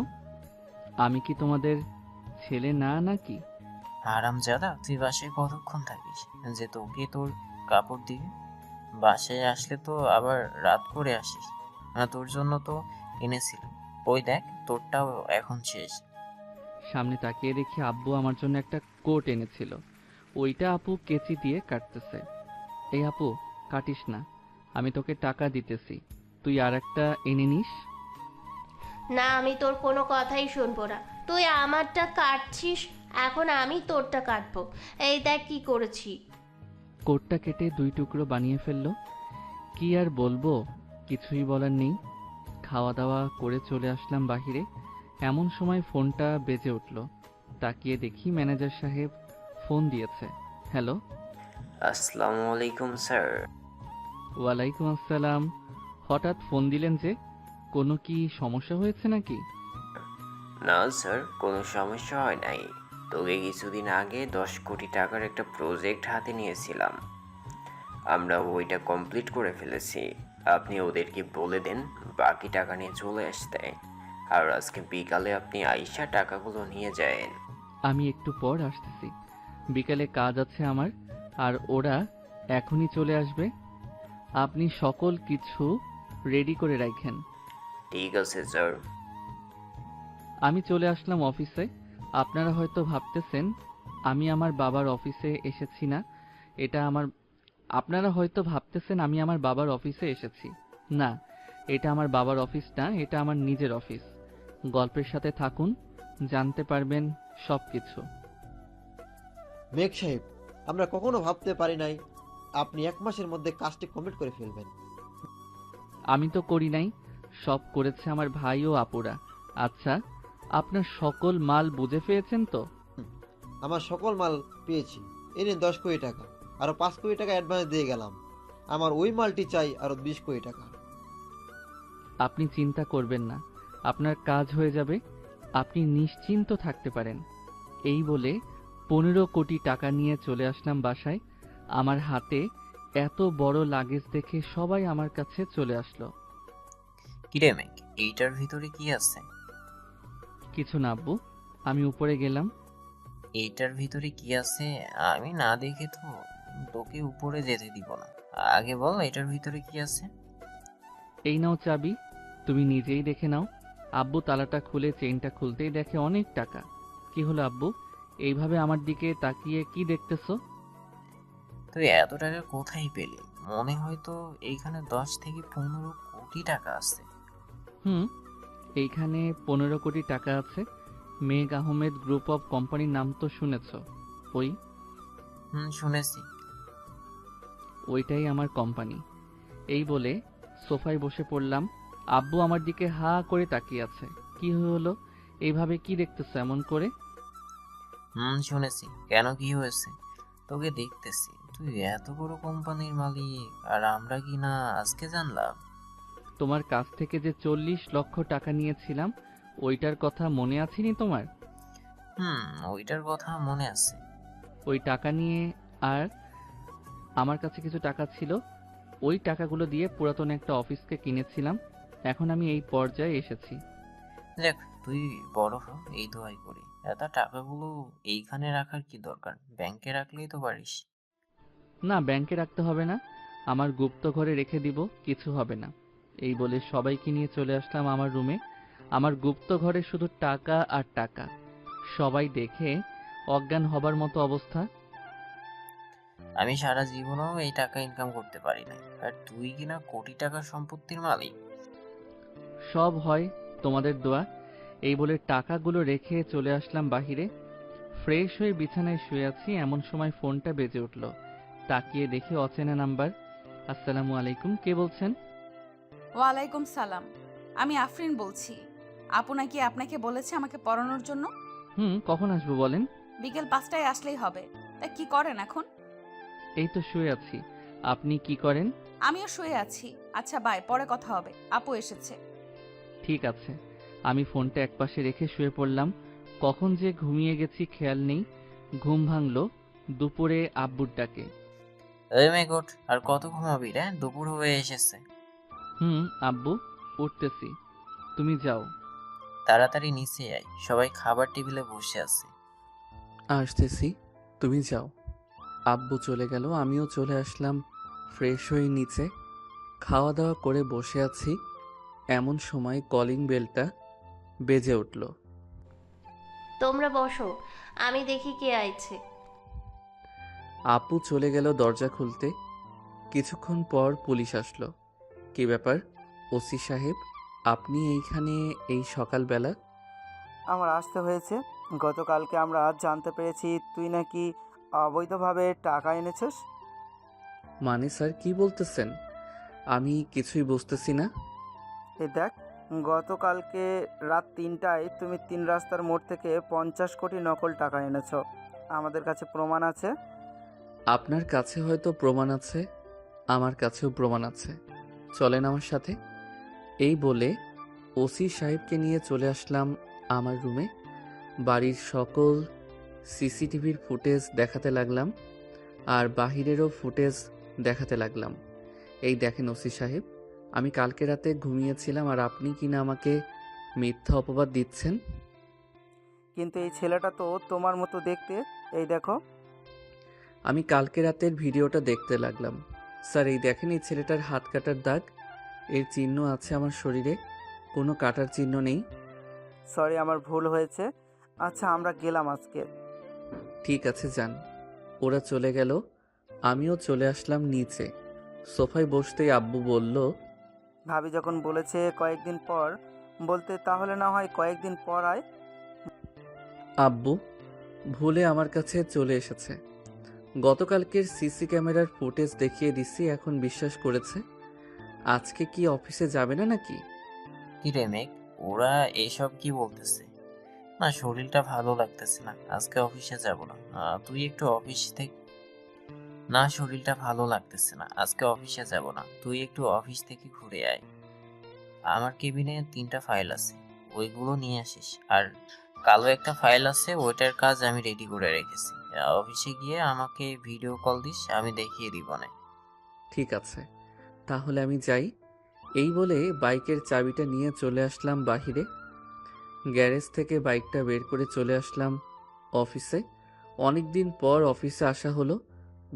আমি কি তোমাদের ছেলে না নাকি? হারামজাদা, তুই বাসায় কতক্ষণ থাকিস যে তোকে তোর কাপড় দিবি? বাসায় আসলে তো আবার রাত করে আসিস। তোর জন্য তো এনেছিলাম, ওই দেখ তোরটাও এখন শেষ। সামনে তাকিয়ে দেখি আব্বু আমার জন্য একটা কোট এনেছিল, ওইটা আপু কেচি দিয়ে কাটতেছে। এই আপু, কাটিস না, আমি তোকে টাকা দিতেছি, তুই আর একটা এনে নিস। না, আমি তোর কোনো কথাই শুনবো না। তুই আমারটা কাটছিস, এখন আমি তোরটা কাটবো। এই দেখ কি করেছি। কোটটা কেটে 2 টুকরো বানিয়ে ফেললো। কি আর বলবো, কিছুই বলার নেই। খাওয়া দাওয়া করে চলে আসলাম বাহিরে। এমন সময় ফোনটা বেজে উঠল। তাকিয়ে দেখি ম্যানেজার সাহেব ফোন দিয়েছে। হ্যালো। আসসালামু আলাইকুম স্যার। ওয়ালাইকুম আসসালাম। হঠাৎ ফোন দিলেন যে, কোনো কি সমস্যা হয়েছে নাকি? না স্যার, কোনো সমস্যা হয় নাই। তোকে কিছুদিন আগে 10 কোটি টাকার একটা প্রজেক্ট হাতে নিয়েছিলাম, আমরা ওইটা কমপ্লিট করে ফেলেছি। আপনি ওদেরকে বলে দেন বাকি টাকা নিয়ে চলে আসতে, আর আজকে বিকালে আপনি আইসা টাকাগুলো নিয়ে যায়েন। আমি একটু পর আসতেছি, বিকালে কাজ আছে আমার, আর ওরা এখনই চলে আসবে। আপনি সকল কিছু রেডি করে রাখেন। ঠিক আছে স্যার। আমি চলে আসলাম অফিসে। আপনারা হয়তো ভাবতেছেন আমি আমার বাবার অফিসে এসেছি না, এটা আমার আপনারা হয়তো ভাবতেছেন আমি আমার বাবার অফিসে এসেছি। না, এটা আমার বাবার অফিস না, এটা আমার নিজের অফিস। গল্পের সাথে থাকুন, জানতে পারবেন সব কিছু। মেঘ সাহেব, আমরা কখনো ভাবতে পারি নাই আপনি 1 মাসের মধ্যে কাজটি কমপ্লিট করে ফেলবেন। আমি তো করি নাই, সব করেছে আমার ভাই ও আপুরা। আচ্ছা, আপনার সকল মাল বুঝে পেয়েছেন তো? আমার সকল মাল পেয়েছি। এনে 10 কোটি টাকা, আরো 5 কোটি টাকা অ্যাডভান্স দিয়ে গেলাম। আমার ওই মালটি চাই আরো 20 কোটি টাকা। আপনি চিন্তা করবেন না, আপনার কাজ হয়ে যাবে, আপনি নিশ্চিন্ত থাকতে পারেন। এই বলে 15 কোটি টাকা নিয়ে চলে আসলাম বাসায়। আমার হাতে এত বড় লাগেজ দেখে সবাই আমার কাছে চলে আসলো। কিরে মেঘ, এইটার ভিতরে কি আছে? কিছু না আব্বু, আমি উপরে গেলাম। এইটার ভিতরে কি আছে আমি না দেখে তো তোকে উপরে যেতে দিব না। আগে বল এটার ভিতরে কি আছে। এই নাও চাবি, তুমি নিজেই দেখে নাও। আব্বু তালাটা খুলে চেইনটা খুলতেই দেখে অনেক টাকা। কি হলো আব্বু, এইভাবে আমার দিকে তাকিয়ে কি দেখতেছো? তুই এত টাকা কোথায় পেলি? মনে হয় তো এইখানে 10 থেকে 15 কোটি টাকা আছে। এইখানে 15 কোটি টাকা আছে। মেঘ আহমেদ গ্রুপ অফ কোম্পানির নাম তো শুনেছো? শুনেছি। ওইটাই আমার কোম্পানি। এই বলে সোফায় বসে পড়লাম। আব্বু আমার দিকে হা করে তাকিয়ে আছে। কি হলো, এইভাবে কি দেখতেছো এমন করে? শুনেছি। কেন, কি হয়েছে? তোকে দেখতেছি, তুই এত বড় কোম্পানির মালিক, আর আমরা কি না আজকে জানলাম? তোমার কাছ থেকে যে 40 লক্ষ টাকা নিয়েছিলাম, ওইটার কথা মনে আছেনি তোমার? ওইটার কথা মনে আছে। ওই টাকা নিয়ে আর আমার কাছে কিছু টাকা ছিল, ওই টাকাগুলো দিয়ে পুরাতন একটা অফিসকে কিনেছিলাম। এখন আমি এই পর্যায়ে এসেছি। দেখ, তুই বড় হ, এই দোয়াই করি। এত টাকাগুলো এইখানে রাখার কি দরকার? ব্যাংকে রাখলেই তো পারিস। না, ব্যাংকে রাখতে হবে না, আমার গুপ্ত ঘরে রেখে দিব, কিছু হবে না। এই বলে সবাইকে নিয়ে চলে আসলাম আমার রুমে। আমার গুপ্ত ঘরে শুধু টাকা আর টাকা। সবাই দেখে অজ্ঞান হবার মতো অবস্থা। আমি সারা জীবনেও এই টাকা ইনকাম করতে পারি না, আর তুই কিনা কোটি টাকার সম্পত্তির মালিক। সব হয় তোমাদের দোয়া। এই বলে টাকাগুলো রেখে চলে আসলাম বাহিরে। ফ্রেশ হয়ে বিছানায় শুয়ে আছি, এমন সময় ফোনটা বেজে উঠল। তাকিয়ে দেখি অচেনা নাম্বার। আসসালামু আলাইকুম, কে বলছেন? ওয়ালাইকুম সালাম, আমি আফরিন বলছি। আপু নাকি আপনাকে বলেছে আমাকে পড়ানোর জন্য। কখন আসবো বলেন? বিকেল 5টায় আসলেই হবে। তা কি করেন এখন? এই তো শুয়ে আছি। আপনি কি করেন? আমিও শুয়ে আছি। আচ্ছা বাই, পরে কথা হবে, আপু এসেছে। ঠিক আছে। আমি ফোনটা একপাশে রেখে শুয়ে পড়লাম। কখন যে ঘুমিয়ে গেছি খেয়াল নেই। ঘুম ভাঙলো দুপুরে আব্বুর ডাকে। এই মেঘ ওঠ, আর কত ঘুমাবি রে? দুপুর হয়ে এসেছে। আব্বু, উঠতেছি, তুমি যাও। তাড়াতাড়ি নিচে আয়, সবাই খাবার টেবিলে বসে আছে। আসতেছি, তুমি যাও। আব্বু চলে গেল, আমিও চলে আসলাম ফ্রেশ হয়ে নিচে। খাওয়া দাওয়া করে বসে আছি, এমন সময় কলিং বেলটা বেজে উঠল। তোমরা বসো, আমি দেখি কে আইছে। আপু চলে গেল দরজা খুলতে। কিছুক্ষণ পর পুলিশ আসলো। কি ব্যাপার ওসি সাহেব, আপনি এইখানে এই সকালবেলা? আমার আসতে হয়েছে। গতকালকে আমরা আজ জানতে পেরেছি তুই নাকি অবৈধভাবে টাকা এনেছিস। মানে স্যার, কি বলতেছেন? আমি কিছুই বুঝতেছি না। এই দেখ, গতকালকে রাত 3টায় তুমি 3 রাস্তার মোড় থেকে 50 কোটি নকল টাকা এনেছো। আমাদের কাছে প্রমাণ আছে। আপনার কাছে হয়তো প্রমাণ আছে, আমার কাছেও প্রমাণ আছে, চলেন আমার সাথে। এই বলে ওসি সাহেবকে নিয়ে চলে আসলাম আমার রুমে। বাড়ির সকল সিসিটিভির ফুটেজ দেখাতে লাগলাম, আর বাহিরেরও ফুটেজ দেখাতে লাগলাম। এই দেখেন ওসি সাহেব, আমি কালকে রাতে ঘুমিয়েছিলাম আর আপনি কিনা আমাকে মিথ্যা অপবাদ দিচ্ছেন। কিন্তু এই ছেলেটা তো তোমার মতো দেখতে, এই দেখো। আমি কালকে রাতের ভিডিওটা দেখতে লাগলাম। স্যার, এই দেখেন, এই ছেলেটার হাত কাটার দাগ, এর চিহ্ন আছে আমার শরীরে, কোনো কাটার চিহ্ন নেই। সরি, আমার ভুল হয়েছে। আচ্ছা, আমরা গেলাম আজকে। ঠিক আছে, যান। ওরা চলে গেল, আমিও চলে আসলাম নিচে। সোফায় বসতেই আব্বু বলল, ভাবি যখন বলেছে কয়েকদিন পর বলতে, তাহলে না হয় কয়েকদিন পর আয়। আব্বু ভুলে আমার কাছে চলে এসেছে। গতকালকের সিসি ক্যামেরার ফুটেজ দেখিয়ে দিছি, এখন বিশ্বাস করেছে। আজকে কি অফিসে যাবে না নাকি? কি রে মেঘ, ওরা এইসব কি বলতেছে? না, শরীরটা ভালো লাগতেছে না, আজকে অফিসে যাব না। তুই একটু অফিস থেকে না শরীরটা ভালো লাগতেছে না, আজকে অফিসে যাব না, তুই একটু অফিস থেকে ঘুরে আয়। আমার কেবিনে 3টা ফাইল আছে, ওইগুলো নিয়ে আসিস। আর কালো একটা ফাইল আছে, ওইটার কাজ আমি রেডি করে রেখেছি। অফিসে গিয়ে আমাকে ভিডিও কল দিস, আমি দেখিয়ে দিব না। ঠিক আছে, তাহলে আমি যাই। এই বলে বাইকের চাবিটা নিয়ে চলে আসলাম বাহিরে। গ্যারেজ থেকে বাইকটা বের করে চলে আসলাম অফিসে। অনেক দিন পর অফিসে আসা হলো।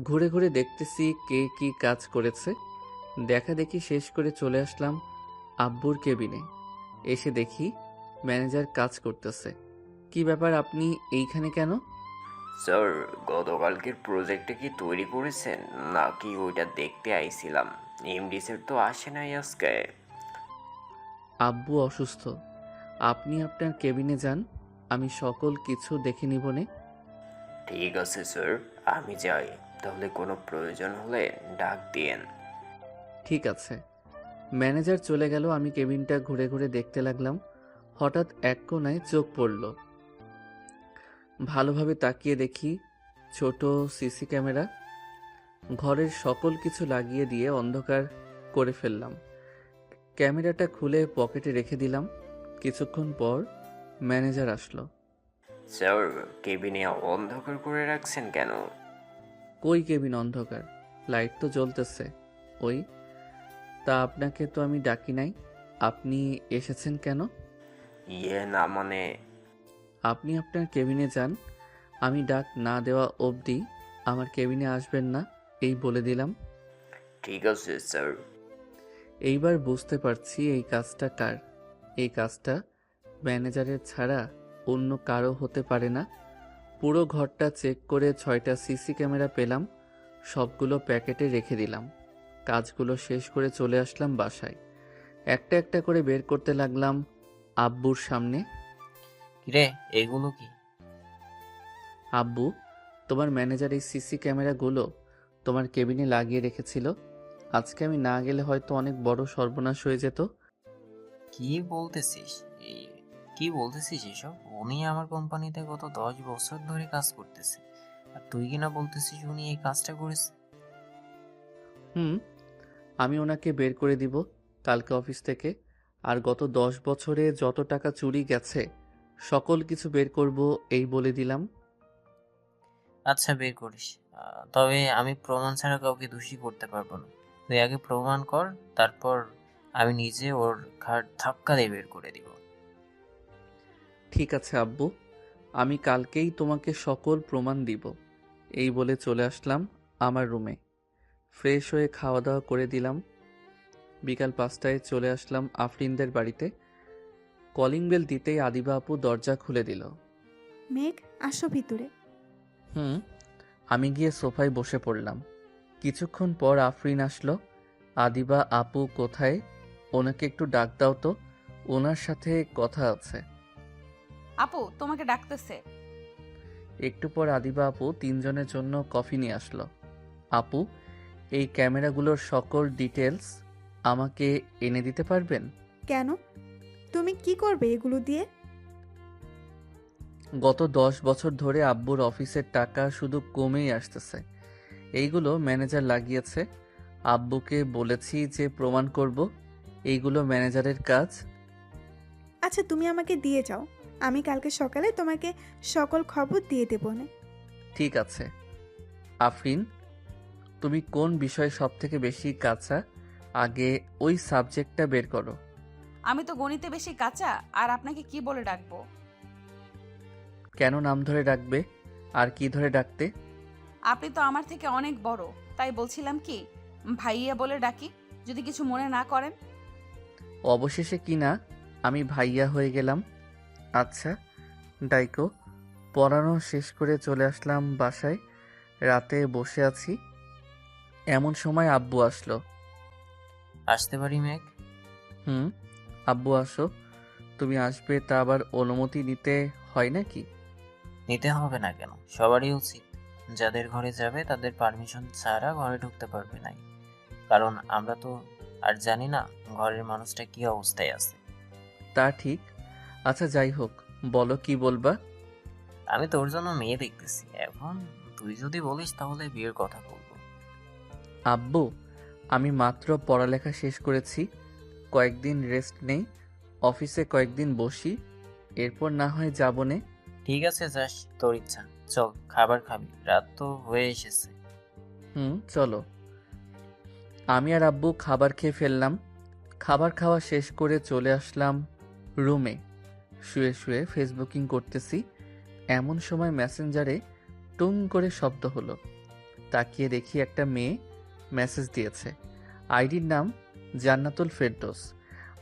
ঘুরে ঘুরে দেখতেছি কে কি কাজ করেছে। দেখা দেখি শেষ করে চলে আসলাম আব্বুর কেবিনে। এসে দেখি ম্যানেজার কাজ করতেছে। কি ব্যাপার, আপনি এইখানে কেন? স্যার, গতকালকের প্রজেক্টটা কি তৈরি করেছেন নাকি ওইটা দেখতে আইছিলাম? এমডি স্যার তো আসে নাই আজকে। আব্বু অসুস্থ, আপনি আপনার কেবিনে যান, আমি সকল কিছু দেখে নিবনে। ঠিক আছে স্যার, আমি যাই। তাহলে কোনো প্রয়োজন হলে ডাক দিয়েন। ঠিক আছে। ম্যানেজার চলে গেল, আমি কেবিনটা ঘুরে ঘুরে দেখতে লাগলাম। হঠাৎ এক কোণায় চোখ পড়ল। ভালোভাবে তাকিয়ে দেখি ছোট সিসি ক্যামেরা। ঘরের সকল কিছু লাগিয়ে দিয়ে অন্ধকার করে ফেললাম। ক্যামেরাটা খুলে পকেটে রেখে দিলাম। কিছুক্ষণ পর ম্যানেজার আসলো। স্যার, কেবিনে অন্ধকার করে রাখছেন কেন? কই কেবিন অন্ধকার, লাইট তো জ্বলতেছে। ওই তা আপনাকে তো আমি ডাকি নাই, আপনি এসেছেন কেন? ইয়ে না মানে, আপনি আপনার কেবিনে যান, আমি ডাক না দেওয়া অবধি আমার কেবিনে আসবেন না, এই বলে দিলাম। ঠিক আছে স্যার। এইবার বুঝতে পারছি এই কাজটা কার। এই কাজটা ম্যানেজারের ছাড়া অন্য কারো হতে পারে না। পুরো ঘরটা চেক করে 6টা সিসি ক্যামেরা পেলাম, সবগুলো প্যাকেটে রেখে দিলাম। কাজগুলো শেষ করে চলে আসলাম বাসায়। একটা একটা করে বের করতে লাগলাম আব্বুর সামনে। কিরে, এগুলো কি? আব্বু, তোমার ম্যানেজার এই সিসি ক্যামেরাগুলো তোমার কেবিনে লাগিয়ে রেখেছিল। আজকে আমি না গেলে হয়তো অনেক বড় সর্বনাশ হয়ে যেত। কি বলতেছিস কি বলতেছিস এসব? উনি আমার কোম্পানিতে গত 10 বছর ধরে কাজ করতেছে, আর তুই কিনা বলতেছিস উনি এই কাজটা করেছে? আমি ওনাকে বের করে দিব কালকে অফিস থেকে। আর গত 10 বছরে যত টাকা চুরি গেছে সকল কিছু বের করব, এই বলে দিলাম। আচ্ছা, বের করিস। তবে আমি প্রমাণ ছাড়া কাউকে দোষী করতে পারবো না। তুই আগে প্রমাণ কর, তারপর আমি নিজে ওর ঘাড় ধাক্কা দিয়ে বের করে দিব। ঠিক আছে আব্বু, আমি কালকেই তোমাকে সকল প্রমাণ দিব, এই বলে চলে আসলাম আমার রুমে। ফ্রেশ হয়ে খাওয়া দাওয়া করে দিলাম। বিকাল 5টায় চলে আসলাম আফরিনদের বাড়িতে। কলিং বেল দিতেই আদিবা আপু দরজা খুলে দিল। মেঘ, আসো ভিতরে। আমি গিয়ে সোফায় বসে পড়লাম। কিছুক্ষণ পর আফরিন আসলো। আদিবা আপু কোথায়? ওনাকে একটু ডাক দাও তো, ওনার সাথে কথা আছে। আপু তোমাকে ডাকতেছে। একটু পর আদিবা আপু 3 জনের জন্য কফি নিয়ে আসলো। আপু, এই ক্যামেরাগুলোর সকল ডিটেলস আমাকে এনে দিতে পারবেন? কেন? তুমি কি করবে এগুলো দিয়ে? গত 10 বছর ধরে আব্বুর অফিসের টাকা শুধু কমেই আসতেছে। এইগুলো ম্যানেজার লাগিয়েছে। আব্বুকে বলেছি যে প্রমাণ করব। এইগুলো ম্যানেজারের কাজ। আচ্ছা তুমি আমাকে দিয়ে যাও, আমি কালকে সকালে তোমাকে সকল খবর দিয়ে দেবো না। ঠিক আছে। আফরিন, তুমি কোন বিষয়ে সব থেকে বেশি কাঁচা? আগে ওই সাবজেক্টটা বের করো। আমি তো গণিতে বেশি কাঁচা, আর আপনাকে কি বলে ডাকবো? কেন নাম ধরে ডাকবে? আর কি ধরে ডাকতে? আপনি তো আমার থেকে অনেক বড়, তাই বলছিলাম কি ভাইয়া বলে ডাকি, যদি কিছু মনে না করেন। অবশেষে কি না আমি ভাইয়া হয়ে গেলাম। আচ্ছা ডাইকো। পড়ানো শেষ করে চলে আসলাম বাসায়। রাতে বসে আছি, এমন সময় আব্বু আসলো। আসতে পারি মেঘ? হুম, আব্বু আসো। তুমি আসবে তা আবার অনুমতি নিতে হয় নাকি? নিতে হবে না কেন? সবারই উচিত। যাদের ঘরে যাবে তাদের পারমিশন ছাড়া ঘরে ঢুকতে পারবে নাই, কারণ আমরা তো আর জানি না ঘরের মানুষটা কি অবস্থায় আছে। তা ঠিক। আচ্ছা যাই হোক, বলো কি বলবা? আমি তোর জন্য মেয়ে দেখতেছি, এখন তুই যদি বলিস তাহলে বিয়ের কথা বলবো। আব্বু, আমি মাত্র পড়ালেখা শেষ করেছি, কয়েকদিন রেস্ট নেই, অফিসে কয়েকদিন বসি, এরপর না হয় যাবনে। ঠিক আছে, যাস, তোর ইচ্ছা। চল, খাবার খাবি, রাত তো হয়ে এসেছে। হুম, চলো। আমি আর আব্বু খাবার খেয়ে ফেললাম। খাবার খাওয়া শেষ করে চলে আসলাম রুমে। শুয়ে শুয়ে ফেসবুকিং করতেছি, এমন সময় মেসেঞ্জারে টুং করে শব্দ হলো। তাকিয়ে দেখি একটা মেয়ে মেসেজ দিয়েছে। আইডির নাম জান্নাতুল ফেরদৌস।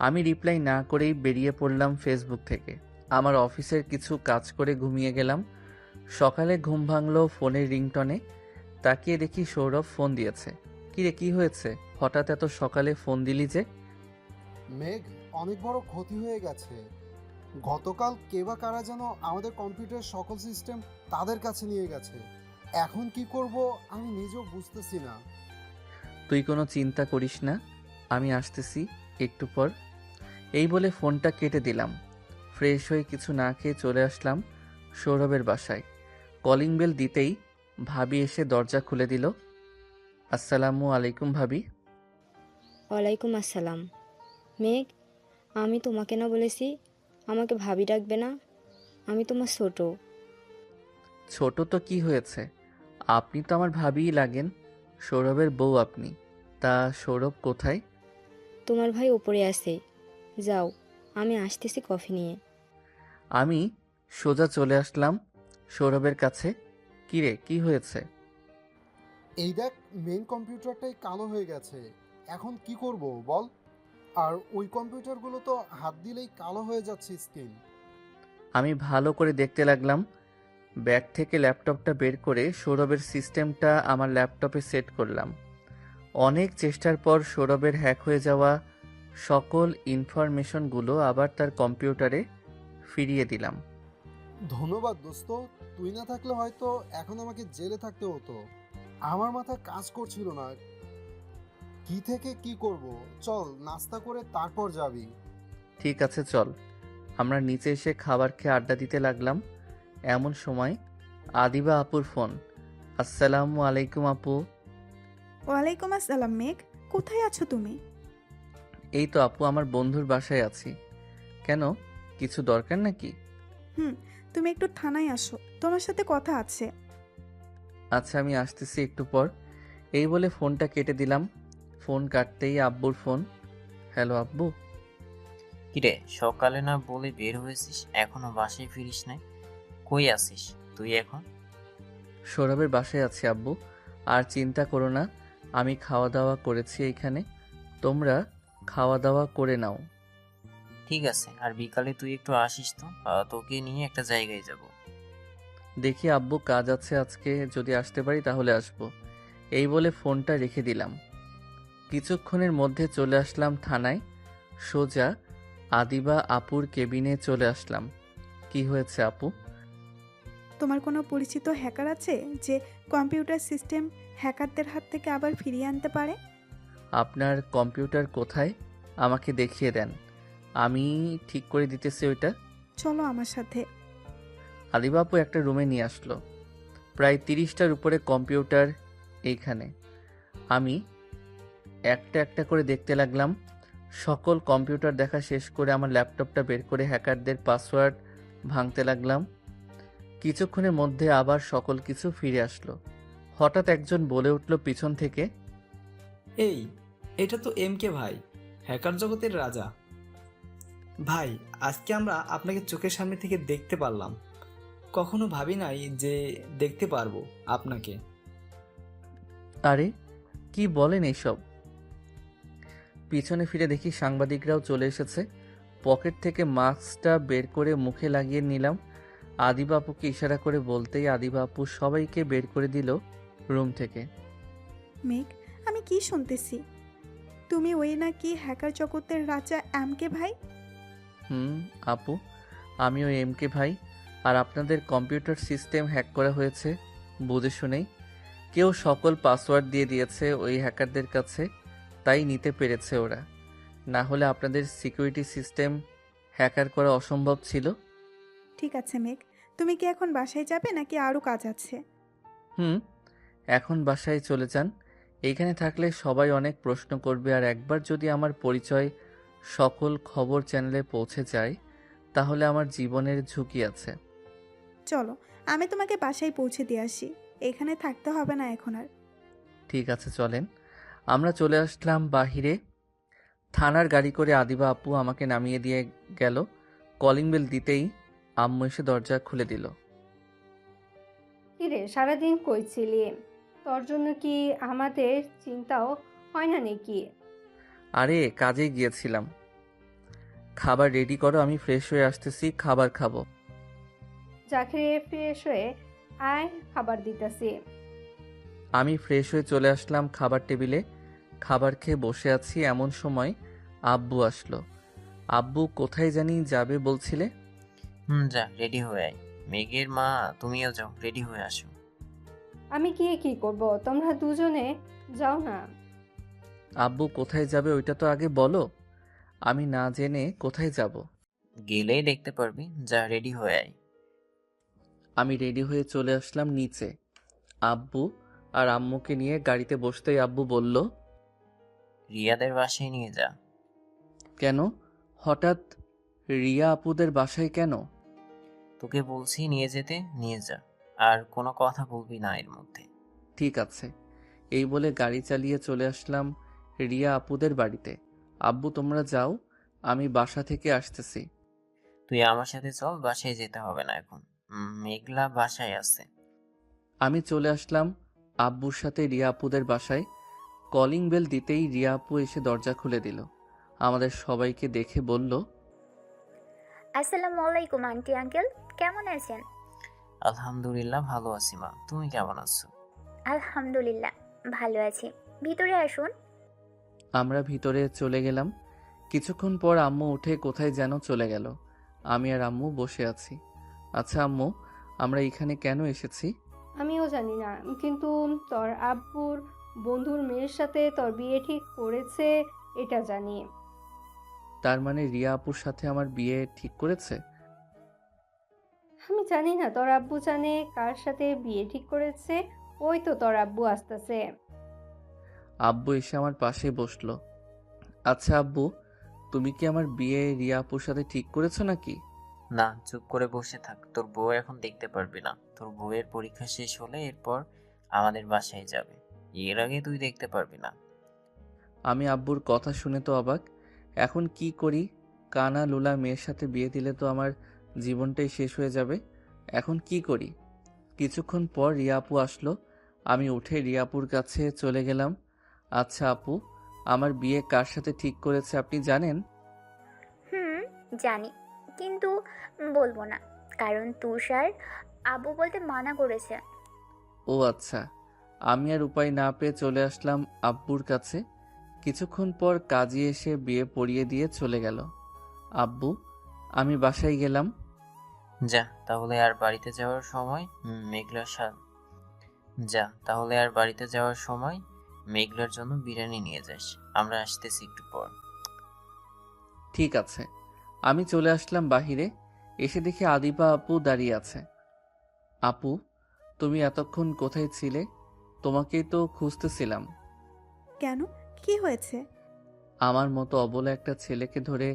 আমি রিপ্লাই না করেই বেরিয়ে পড়লাম ফেসবুক থেকে। আমার অফিসের কিছু কাজ করে ঘুমিয়ে গেলাম। সকালে ঘুম ভাঙলো ফোনের রিংটনে। তাকিয়ে দেখি সৌরভ ফোন দিয়েছে। কিরে, কি হয়েছে? হঠাৎ এত সকালে ফোন দিলি যে? মেঘ, অনেক বড় ক্ষতি হয়ে গেছে। গতকাল কে বা কারা যেন আমাদের কম্পিউটার সকল সিস্টেম তাদের কাছে নিয়ে গেছে। এখন কি করব আমি নিজেও বুঝতেছি না। তুই কোনো চিন্তা করিস না, আমি আসতেছি একটু পর। এই বলে ফোনটা কেটে দিলাম। ফ্রেশ হয়ে কিছু না খেয়ে চলে আসলাম সৌরভের বাসায়। কলিং বেল দিতেই ভাবি এসে দরজা খুলে দিল। আসসালামু আলাইকুম ভাবি। ওয়ালাইকুম আসসালাম। মেঘ, আমি তোমাকে না বলেছি আমাকে ভাবি ডাকবে না? আমি তোমার ছোট। ছোট তো কি হয়েছে, আপনি তো আমার ভাবিই লাগেন। সৌরভের বউ আপনি। তা সৌরভ কোথায়? তোমার ভাই উপরে আছে, যাও, আমি আসতেছি কফি নিয়ে। আমি সোজা চলে আসলাম সৌরভের কাছে। কিরে, কি হয়েছে? এই দেখ, মেইন কম্পিউটারটাই কালো হয়ে গেছে। এখন কি করব বল? আর ওই কম্পিউটারগুলো তো হাত দিলেই কালো হয়ে যাচ্ছে স্ক্রিন। আমি ভালো করে দেখতে লাগলাম। ব্যাগ থেকে ল্যাপটপটা বের করে সৌরভের সিস্টেমটা আমার ল্যাপটপে সেট করলাম। অনেক চেষ্টার পর সৌরভের হ্যাক হয়ে যাওয়া সকল ইনফরমেশনগুলো আবার তার কম্পিউটারে ফিরিয়ে দিলাম। ধন্যবাদ দোস্ত, তুই না থাকলে হয়তো এখন আমাকে জেলে থাকতে হতো। আমার মাথায় কাজ করছিল না, কি থেকে কি করব। চল, নাস্তা করে তারপর যাবি। ঠিক আছে চল। আমরা নিচে এসে খাবার খেয়ে আড্ডা দিতে লাগলাম। এমন সময় আদিবা আপুর ফোন। আসসালামু আলাইকুম আপু। ওয়ালাইকুম আসসালাম। মেঘ, কোথায় আছো তুমি? এই তো আপু, আমার বন্ধুর বাসায় আছি। কেন, কিছু দরকার নাকি? তুমি একটু থানায় আসো, তোমার সাথে কথা আছে। আচ্ছা, আমি আসতেছি একটু পর। এই বলে ফোনটা কেটে দিলাম। ফোন কাটতেই আব্বুর ফোন। হ্যালো আব্বু। কিরে, সকালে না বলে বের হয়েছিস, এখনো বাসায় ফিরিস নাই? কই আছিস তুই এখন? সৌরভের বাসায় আছি আব্বু। আর চিন্তা করো না, আমি খাওয়া দাওয়া করেছি এইখানে। তোমরা খাওয়া দাওয়া করে নাও। ঠিক আছে, আর বিকালে তুই একটু আসিস তো, তোকে নিয়ে একটা জায়গায় যাব। দেখি আব্বু, কাজ আছে আজকে, যদি আসতে পারি তাহলে আসবো। এই বলে ফোনটা রেখে দিলাম। কিছুক্ষণের মধ্যে চলে আসলাম থানায়। সোজা আদিবা আপুর কেবিনে চলে আসলাম। কি হয়েছে আপু? তোমার কোনো পরিচিত হ্যাকার আছে যে কম্পিউটার সিস্টেম হ্যাকারদের হাত থেকে আবার ফিরিয়ে আনতে পারে? আপনার কম্পিউটার কোথায়? আমাকে দেখিয়ে দেন, আমি ঠিক করে দিতেছি ওইটা। চলো আমার সাথে। আদিবা আপু একটা রুমে নিয়ে আসলো। প্রায় 30টার উপরে কম্পিউটার এইখানে। আমি একটা একটা করে দেখতে লাগলাম। সকল কম্পিউটার দেখা শেষ করে আমার ল্যাপটপটা বের করে হ্যাকারদের পাসওয়ার্ড ভাঙতে লাগলাম। কিছুক্ষণের মধ্যে আবার সকল কিছু ফিরে আসলো। হঠাৎ একজন বলে উঠল পিছন থেকে, এই, এটা তো MK ভাই, হ্যাকার জগতের রাজা। ভাই, আজকে আমরা আপনাকে চোখের সামনে থেকে দেখতে পারলাম। কখনো ভাবি নাই যে দেখতে পারবো আপনাকে। আরে কি বলেন এইসব? পিছনে ফিরে দেখি সাংবাদিকরাও চলে এসেছে। পকেট থেকে মাস্কটা বের করে মুখে লাগিয়ে নিলাম। আদিবাপুকে ইশারা করে বলতেই আদিবাপু সবাইকে বের করে দিল রুম থেকে। মেঘ, আমি কি শুনতেছি? তুমি ওই নাকি হ্যাকার জগতের রাজা এমকে ভাই? আপু, আমিও MK ভাই। আর আপনাদের কম্পিউটার সিস্টেম হ্যাক করা হয়েছে বুঝে শুনেই। কেউ সকল পাসওয়ার্ড দিয়ে দিয়েছে ওই হ্যাকারদের কাছে, তাই নিতে পেরেছে ওরা। না হলে আপনাদের সিকিউরিটি সিস্টেম হ্যাকার করা অসম্ভব ছিল। ঠিক আছে মেঘ, তুমি কি এখন বাসায় যাবে নাকি আরও কাজ আছে? এখন বাসায় চলে যান। এইখানে থাকলে সবাই অনেক প্রশ্ন করবে, আর একবার যদি আমার পরিচয় সকল খবর চ্যানেলে পৌঁছে যায় তাহলে আমার জীবনের ঝুঁকি আছে। চলো, আমি তোমাকে বাসায় পৌঁছে দিয়ে আসি। এখানে থাকতে হবে না এখন আর। ঠিক আছে, চলেন। আমরা চলে আসলাম বাহিরে। থানার গাড়ি করে আদিবা আপু আমাকে নামিয়ে দিয়ে গেল। কলিং বেল দিতেই আম্মু এসে দরজা খুলে দিল। কিরে, সারাদিন কই ছিলি? তোর জন্য কি আমাদের চিন্তাও হয় না নাকি? আরে কাজে গিয়েছিলাম। খাবার রেডি করো, আমি ফ্রেশ হয়ে আসতেছি, খাবার খাবো। যা খেয়ে ফ্রেশ হয়ে আয়, খাবার দিতেছি। আমি ফ্রেশ হয়ে চলে আসলাম খাবার টেবিলে। খাবার খেয়ে বসে আছি, এমন সময় আব্বু আসলো। আব্বু কোথায় জানি যাবে বলছিলে? যা, রেডি হয়ে আয়। মেঘের মা, তুমিও যাও, রেডি হয়ে আসো। আমি গিয়ে কি করব? তোমরা দুজনে যাও না। আব্বু কোথায় যাবে ওইটা তো আগে বলো। আমি না জেনে কোথায় যাব? গেলেই দেখতে পারবি, যা রেডি হয়ে আয়। আমি রেডি হয়ে চলে আসলাম নিচে। আব্বু আর আম্মুকে নিয়ে গাড়িতে বসতেই আব্বু বলল, রিয়াদের বাসায় নিয়ে যা। কেন হঠাৎ রিয়া আপুদের বাসায় কেন? তোকে বলছি নিয়ে যেতে, নিয়ে যা। আর কোনো কথা বলবি না এর মধ্যে। ঠিক আছে। এই বলে গাড়ি চালিয়ে চলে আসলাম রিয়া আপুদের বাড়িতে। আব্বু তোমরা যাও, আমি বাসা থেকে আসতেছি। তুই আমার সাথে চল, বাসায় যেতে হবে না এখন। মেঘলা বাসায় আছে। আমি চলে আসলাম আব্বুর সাথে রিয়া আপুদের বাসায়। কলিং বেল দিতেই রিয়া আপু এসে দরজা খুলে দিল। আমাদের সবাইকে দেখে বলল, আসসালামু আলাইকুম আন্টি আঙ্কেল, কেমন আছেন? আলহামদুলিল্লাহ, ভালো আছি মা, তুমি কেমন আছো? আলহামদুলিল্লাহ ভালো আছি, ভিতরে আসুন। আমরা ভিতরে চলে গেলাম। কিছুক্ষণ পর আম্মু উঠে কোথায় যেন চলে গেল। আমি আর আম্মু বসে আছি। আচ্ছা আম্মু, আমরা এখানে কেন এসেছি? আমিও জানি না, কিন্তু তোর আব্বুর বন্ধুর মেয়ের সাথে তোর বিয়ে ঠিক করেছে এটা জানি। তার মানে রিয়া আপুর সাথে আমার বিয়ে ঠিক করেছে? আমি জানি না তোর আব্বু জানে কার সাথে বিয়ে ঠিক করেছে। ওই তো তোর আব্বু আসতেছে। আব্বু এসে আমার পাশে বসলো। আচ্ছা আব্বু, তুমি কি আমার বিয়ে রিয়া আপুর সাথে ঠিক করেছো নাকি? না, চুপ করে বসে থাক। তোর বউ এখন দেখতে পারবি না। তোর বউয়ের পরীক্ষা শেষ হলে এরপর আমাদের বাসায় যাবে। এর আগে তুই দেখতে পারবি না। আমি আব্বুর কথা শুনে তো অবাক। এখন কি করি? কানা লুলা মেয়ের সাথে বিয়ে দিলে তো আমার জীবনটাই শেষ হয়ে যাবে। এখন কি করি? কিছুক্ষণ পর রিয়া আপু আসলো। আমি উঠে রিয়া আপুর কাছে চলে গেলাম। আচ্ছা আপু, আমার বিয়ে কার সাথে ঠিক করেছে আপনি জানেন? জানি, কিন্তু বলবো না, কারণ তুষার আব্বু বলতে মানা করেছে। ও আচ্ছা। আমি আর উপায় না পেয়ে চলে আসলাম আব্বুর কাছে। কিছুক্ষণ পর কাজী এসে বিয়ে পড়িয়ে দিয়ে চলে গেল। আব্বু, আমি বাসায় গেলাম। যা তাহলে আর বাড়িতে যাওয়ার সময় মেঘলার জন্য বিরিয়ানি নিয়ে যাস। আমরা আসতেছি একটু পর। ঠিক আছে। আমি চলে আসলাম বাহিরে। এসে দেখি আদিবা আপু দাঁড়িয়ে আছে। আপু, তুমি এতক্ষণ কোথায় ছিলে? তোমাকেই তো খুঁজতেছিলাম। কেন, কি হয়েছে? আমার মতো অবলা একটা ছেলেকে ধরে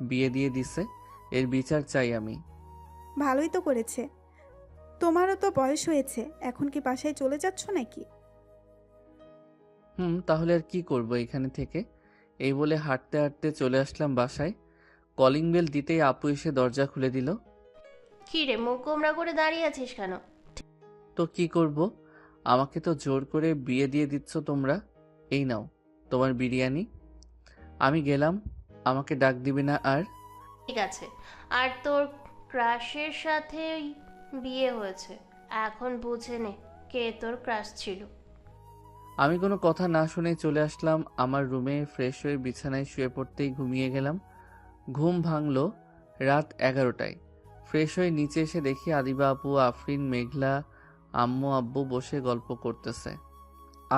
বিয়ে দিয়ে দিছে, এর বিচার চাই আমি। ভালোই তো করেছে। তোমারও তো বয়স হয়েছে, এখন কি বাসায় চলে যাচ্ছ নাকি? তাহলে আর কি করব এখানে থেকে? এই বলে হাঁটতে হাঁটতে চলে আসলাম বাসায়। কলিং বেল দিতেই আপু এসে দরজা খুলে দিল। কি রে, মুখ গোমরা করে দাঁড়িয়ে আছিস কেন? তো কি করব, আমাকে তো জোর করে বিয়ে দিয়ে দিচ্ছ তোমরা। এই নাও তোমার বিরিয়ানি। আমি গেলাম, আমাকে ডাক দিবে না আর। ঠিক আছে, আর তোর ক্রাশের সাথে বিয়ে হয়েছে, এখন বুঝে নে কে তোর ক্রাশ ছিল। আমি কোনো কথা না শুনেই চলে আসলাম আমার রুমে। ফ্রেশ হয়ে বিছানায় শুয়ে পড়তেই ঘুমিয়ে গেলাম। ঘুম ভাঙলো রাত 11টায়। ফ্রেশ হয়ে নিচে এসে দেখি আদিবা আপু, আফরিন, মেঘলা, আম্মু আব্বু বসে গল্প করতেছে।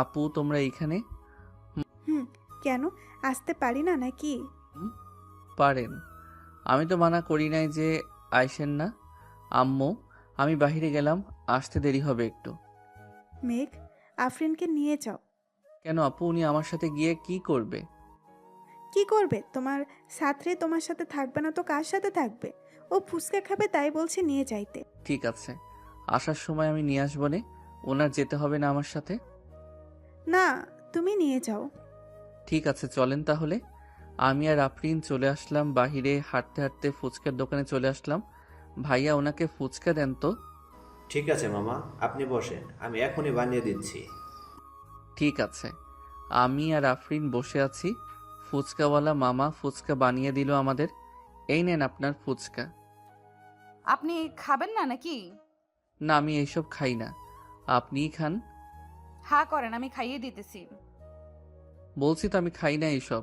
আপু তোমরা এইখানে? কেন, আসতে পারি না নাকি? পারেন, আমি তো মানা করি নাই যে আইসেন না। আম্মু, আমি বাহিরে গেলাম, আসতে দেরি হবে একটু। মেঘ, আফরিনকে নিয়ে যাও। কেন আপু, উনি আমার সাথে গিয়ে কি করবে? কি করবে? তোমার ছাত্রী তোমার সাথে থাকবে না তো কার সাথে থাকবে? ও ফুচকা খাবে, তাই বলছে নিয়ে যাইতে। ঠিক আছে, আসার সময় আমি নিয়ে আসবো নে। ওনার যেতে হবে না আমার সাথে? না, তুমি নিয়ে যাও। ঠিক আছে চলেন তাহলে। আমি আর আফরিন চলে আসলাম বাহিরে। হাঁটতে হাঁটতে ফুচকার দোকানে চলে আসলাম। ভাইয়া ওনাকে ফুচকা দেন তো। ঠিক আছে মামা, আপনি বসেন, আমি এখনই বানিয়ে দিচ্ছি। ঠিক আছে। আমি আর আফরিন বসে আছি। ফুচকাওয়ালা মামা ফুচকা বানিয়ে দিল আমাদের। এই নেন আপনার ফুচকা। আপনি খাবেন না নাকি? না, আমি এইসব খাই না, আপনিই খান। হা করেন, আমি খাইয়ে দিতেছি। বলছি তো আমি খাই না এইসব।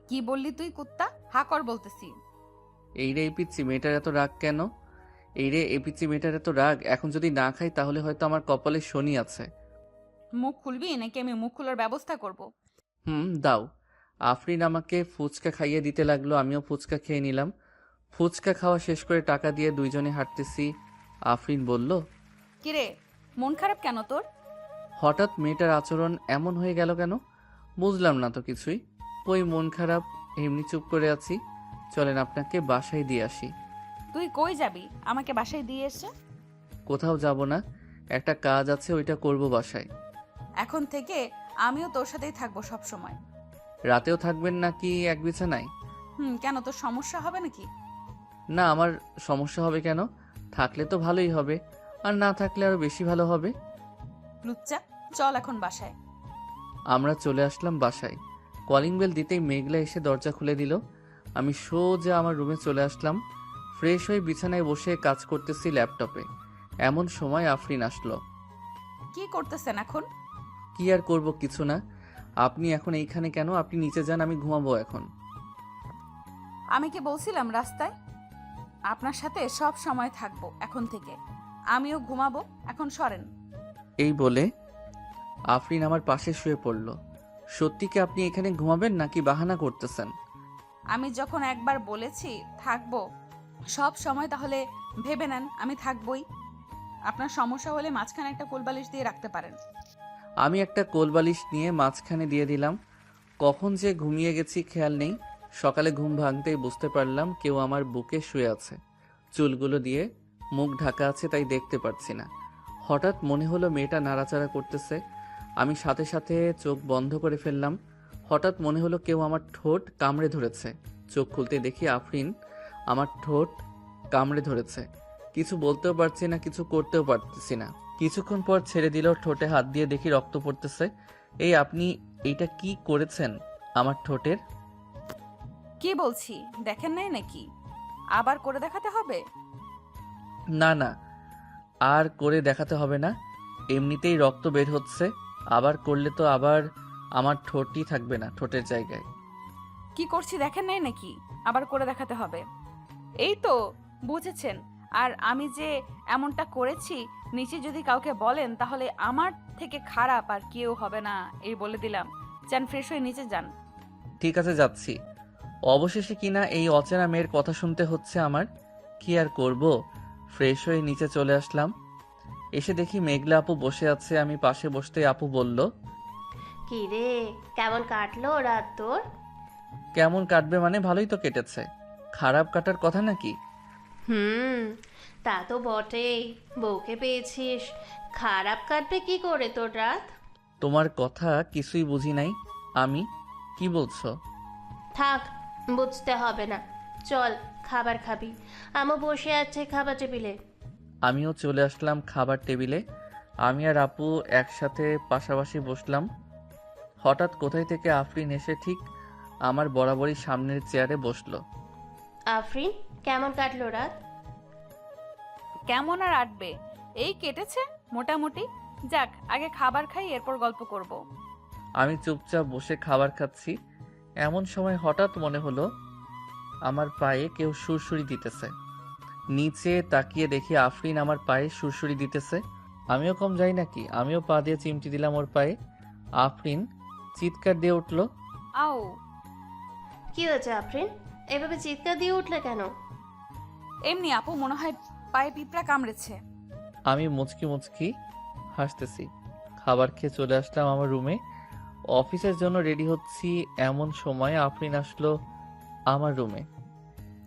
কি বললি তুই কুত্তা? হা কর বলতেছি। এই রে এই পিচ্ছি মেয়েটার এত রাগ কেন? এই রে এই পিচ্ছি মেয়েটার এত রাগ, এখন যদি না খাই তাহলে হয়তো আমার কপালে শনি আছে। মুখ খুলবি নাকি আমি মুখ খোলার ব্যবস্থা করব? দাও। আফরিন আমাকে ফুচকা খাইয়ে দিতে লাগলো, আমিও ফুচকা খেয়ে নিলাম। ফুচকা খাওয়া শেষ করে টাকা দিয়ে দুইজনে হাঁটতেছি। আফরিন বলল, কিরে, মন খারাপ কেন তোর? হঠাৎ মেয়েটার আচরণ এমন হয়ে গেল কেন? বুঝলাম না তো কিছুই। ওই মন খারাপ, এমনি চুপ করে আছি। চলেন আপনাকে বাসায় দিয়ে আসি। তুই কই যাবি? আমাকে বাসায় দিয়ে এসে? কোথাও যাব না, একটা কাজ আছে, ওইটা করব বাসায়। এখন থেকে আমিও তোর সাথেই থাকবো সব সময়। রাতেও থাকবেন নাকি এক বিছানায়? কেন, তোর সমস্যা হবে নাকি? না, আমার সমস্যা হবে কেন? থাকলে তো ভালোই হবে, আর না থাকলে আরো বেশি ভালো হবে। লুচ্চা, চল এখন বাসায়। আমরা চলে আসলাম বাসায়। কলিং বেল দিতেই মেঘলা এসে দরজা খুলে দিল। আমি সোজা আমার রুমে চলে আসলাম। ফ্রেশ হয়ে বিছানায় বসে কাজ করতেছি ল্যাপটপে। এমন সময় আফরিন আসলো। কি করতেছেন এখন? কি আর করব, কিছু না। আপনি এখন এইখানে কেন? আপনি নিচে যান, আমি ঘুমাবো এখন। আমি কি বলছিলাম রাস্তায়? আপনার সাথে সব সময় থাকবো এখন থেকে। আমিও ঘুমাবো, এখন সরেন। এই বলে আফরিন আমার পাশে শুয়ে পড়ল। সত্যি কি আপনি এখানে ঘুমাবেন নাকি বাহানা করতেছেন? আমি যখন একবার বলেছি থাকবো সব সময়, তাহলে ভেবে নেন আমি থাকবই। আপনার সমস্যা হলে মাঝখানে একটা কোলবালিশ দিয়ে রাখতে পারেন। আমি একটা কোলবালিশ নিয়ে মাঝখানে দিয়ে দিলাম। কখন যে ঘুমিয়ে গেছি খেয়াল নেই। সকালে ঘুম ভাঙতেই বুঝতে পারলাম কেউ আমার বুকে শুয়ে আছে। চুলগুলো দিয়ে মুখ ঢাকা আছে, তাই দেখতে পাচ্ছি না। হঠাৎ মনে হলো মেয়েটা নাড়াচাড়া করতেছে। আমি সাথে সাথে চোখ বন্ধ করে ফেললাম। হঠাৎ মনে হলো কেউ আমার ঠোঁট কামড়ে ধরেছে। চোখ খুলতে দেখি আফরিন আমার ঠোঁট কামড়ে ধরেছে। কিছু বলতেও পারছি না, কিছু করতেও পারতেছি না। কিছুক্ষণ পর ছেড়ে দিল। ঠোঁটে হাত দিয়ে দেখি রক্ত পড়তেছে। এই আপনি এইটা কি করেছেন আমার ঠোঁটের? কি বলছি দেখেন নাই নাকি? আবার করে দেখাতে হবে? না না, আর করে দেখাতে হবে না, এমনিতেই রক্ত বের হচ্ছে। আবার করলে তো আবার আমার ঠোঁটই থাকবে না ঠোঁটের জায়গায়। কি করছি দেখেন নাই নাকি? আবার করে দেখাতে হবে? এই তো বুঝেছেন। আর আমি যে এমনটা করেছি নিচে যদি কাউকে বলেন তাহলে আমার থেকে খারাপ আর কেউ হবে না, এই বলে দিলাম। যান, ফ্রেশ হয়ে নিচে যান। ঠিক আছে যাচ্ছি। অবশেষে কিনা এই অচেনা মেয়ের কথা শুনতে হচ্ছে আমার। কি আর করব, ফ্রেশ হয়ে নিচে চলে আসলাম। এসে দেখি মেঘলা আপু বসে আছে। আমি পাশে বসতে আপু বলল, কি রে, কেমন কাটলো রাত তোর? কেমন কাটবে মানে ভালোই তো কেটেছে। খারাপ কাটার কথা নাকি? হুম, তা তো বটেই। বউকে পেয়েছিস, খারাপ কাটবে কি করে তোর রাত? তোমার কথা কিছুই বুঝি নাই আমি। কি বলছো? থাক, বুঝতে হবে না। চল, খাবার খাবি। আমও বসে আছে খাবার টেবিলে। আমিও চলে আসলাম খাবার টেবিলে। আমি আর আপু একসাথে পাশাপাশি বসলাম। হঠাৎ কোথায় থেকে আফরিন এসে ঠিক আমার বরাবরই সামনের চেয়ারে বসলো। আফরিন, কেমন কাটলো রাত? কেমন আর আটবে, এই কেটেছে মোটামুটি। যাক, আগে খাবার খাই, এরপর গল্প করব। আমি চুপচাপ বসে খাবার খাচ্ছি। এমন সময় হঠাৎ মনে হলো আমার পায়ে কেউ সুরসুরি দিতেছে। নিচে তাকিয়ে দেখি আফরিন আমার পায়ে সুরসুরি দিতেছে। আমিও কম যাই নাকি, আমিও পা দিয়ে চিমটি দিলাম ওর পায়ে। আফরিন চিৎকার দিয়ে উঠলো, আও! কি হয়েছে আফরিন, এভাবে চিৎকার দিয়ে উঠলে কেন? এমনি আপু, মনে হয় পায়ে পিঁপড়া কামড়েছে। আমি মুচকি মুচকি হাসতেছি। খাবার খেয়ে চলে আসলাম আমার রুমে। অফিসের জন্য রেডি হচ্ছি, এমন সময় আফরিন আসলো আমার রুমে।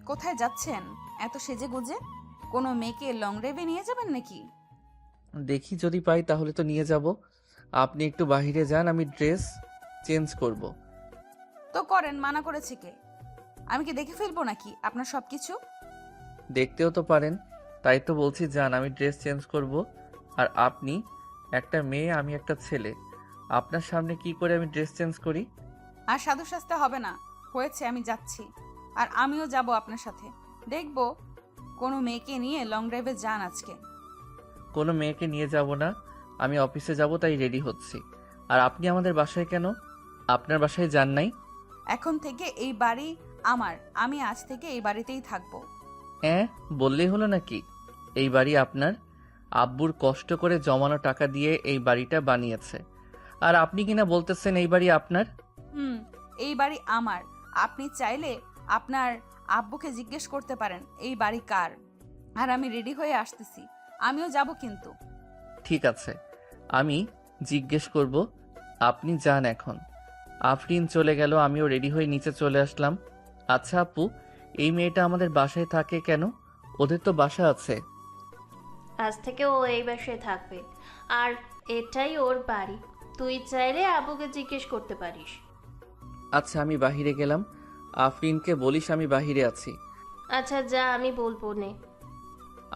কোথায় যাচ্ছেন এত সেজে গুজে? কোনো মেয়েকে লং ড্রাইভে নিয়ে যাবেন নাকি? দেখি যদি পাই তাহলে তো নিয়ে যাব। আপনি একটু বাইরে যান, আমি ড্রেস চেঞ্জ করব। তো করেন, মানা করেছে কে? আমি কি দেখে ফেলবো নাকি আপনার সবকিছু? দেখতেও তো পারেন, তাই তো বলছি যান, আমি ড্রেস চেঞ্জ করব। আর আপনি একটা মেয়ে, আমি একটা ছেলে, আপনার সামনে কি করে আমি ড্রেস চেঞ্জ করি? আর সাধু সাজতে হবে না, হয়েছে, আমি যাচ্ছি। আর আমিও যাব আপনার সাথে। দেখব কোনো মেয়েকে নিয়ে লং ড্রাইভে যান আজকে। কোনো মেয়েকে নিয়ে যাব না, আমি অফিসে যাব, তাই রেডি হচ্ছি। আর আপনি আমাদের বাসায় কেন? আপনার বাসায় যান নাই? এখন থেকে এই বাড়ি আমার, আমি আজ থেকে এই বাড়িতেই থাকবো। হ্যাঁ, বললেই হলো নাকি? এই বাড়ি আপনার। আব্বুর কষ্ট করে জমানো টাকা দিয়ে এই বাড়িটা বানিয়েছে, আর আপনি কিনা বলতেছেন এই বাড়ি আপনার? এই বাড়ি আমার। আপনি চাইলে আপনার আব্বুকে জিজ্ঞেস করতে পারেন এই বাড়ি কার। আর আমি রেডি হয়ে আসতেছি, আমিও যাব কিন্তু। ঠিক আছে, আমি জিজ্ঞেস করব। আপনি যান এখন। আফরিন চলে গেল, আমিও রেডি হয়ে নিচে চলে আসলাম। আচ্ছা আপু, এই মেয়েটা আমাদের বাসায় থাকে কেন? ওদের তো বাসা আছে। আজ থেকে ও এই বাসায় থাকবে, আর এটাই ওর বাড়ি। তুই চাইলে আবুকে জিজ্ঞেস করতে পারিস। আচ্ছা, আমি বাহিরে গেলাম। আফরিনকে বলিস আমি বাহিরে আছি। আচ্ছা যা, আমি বলবো নে।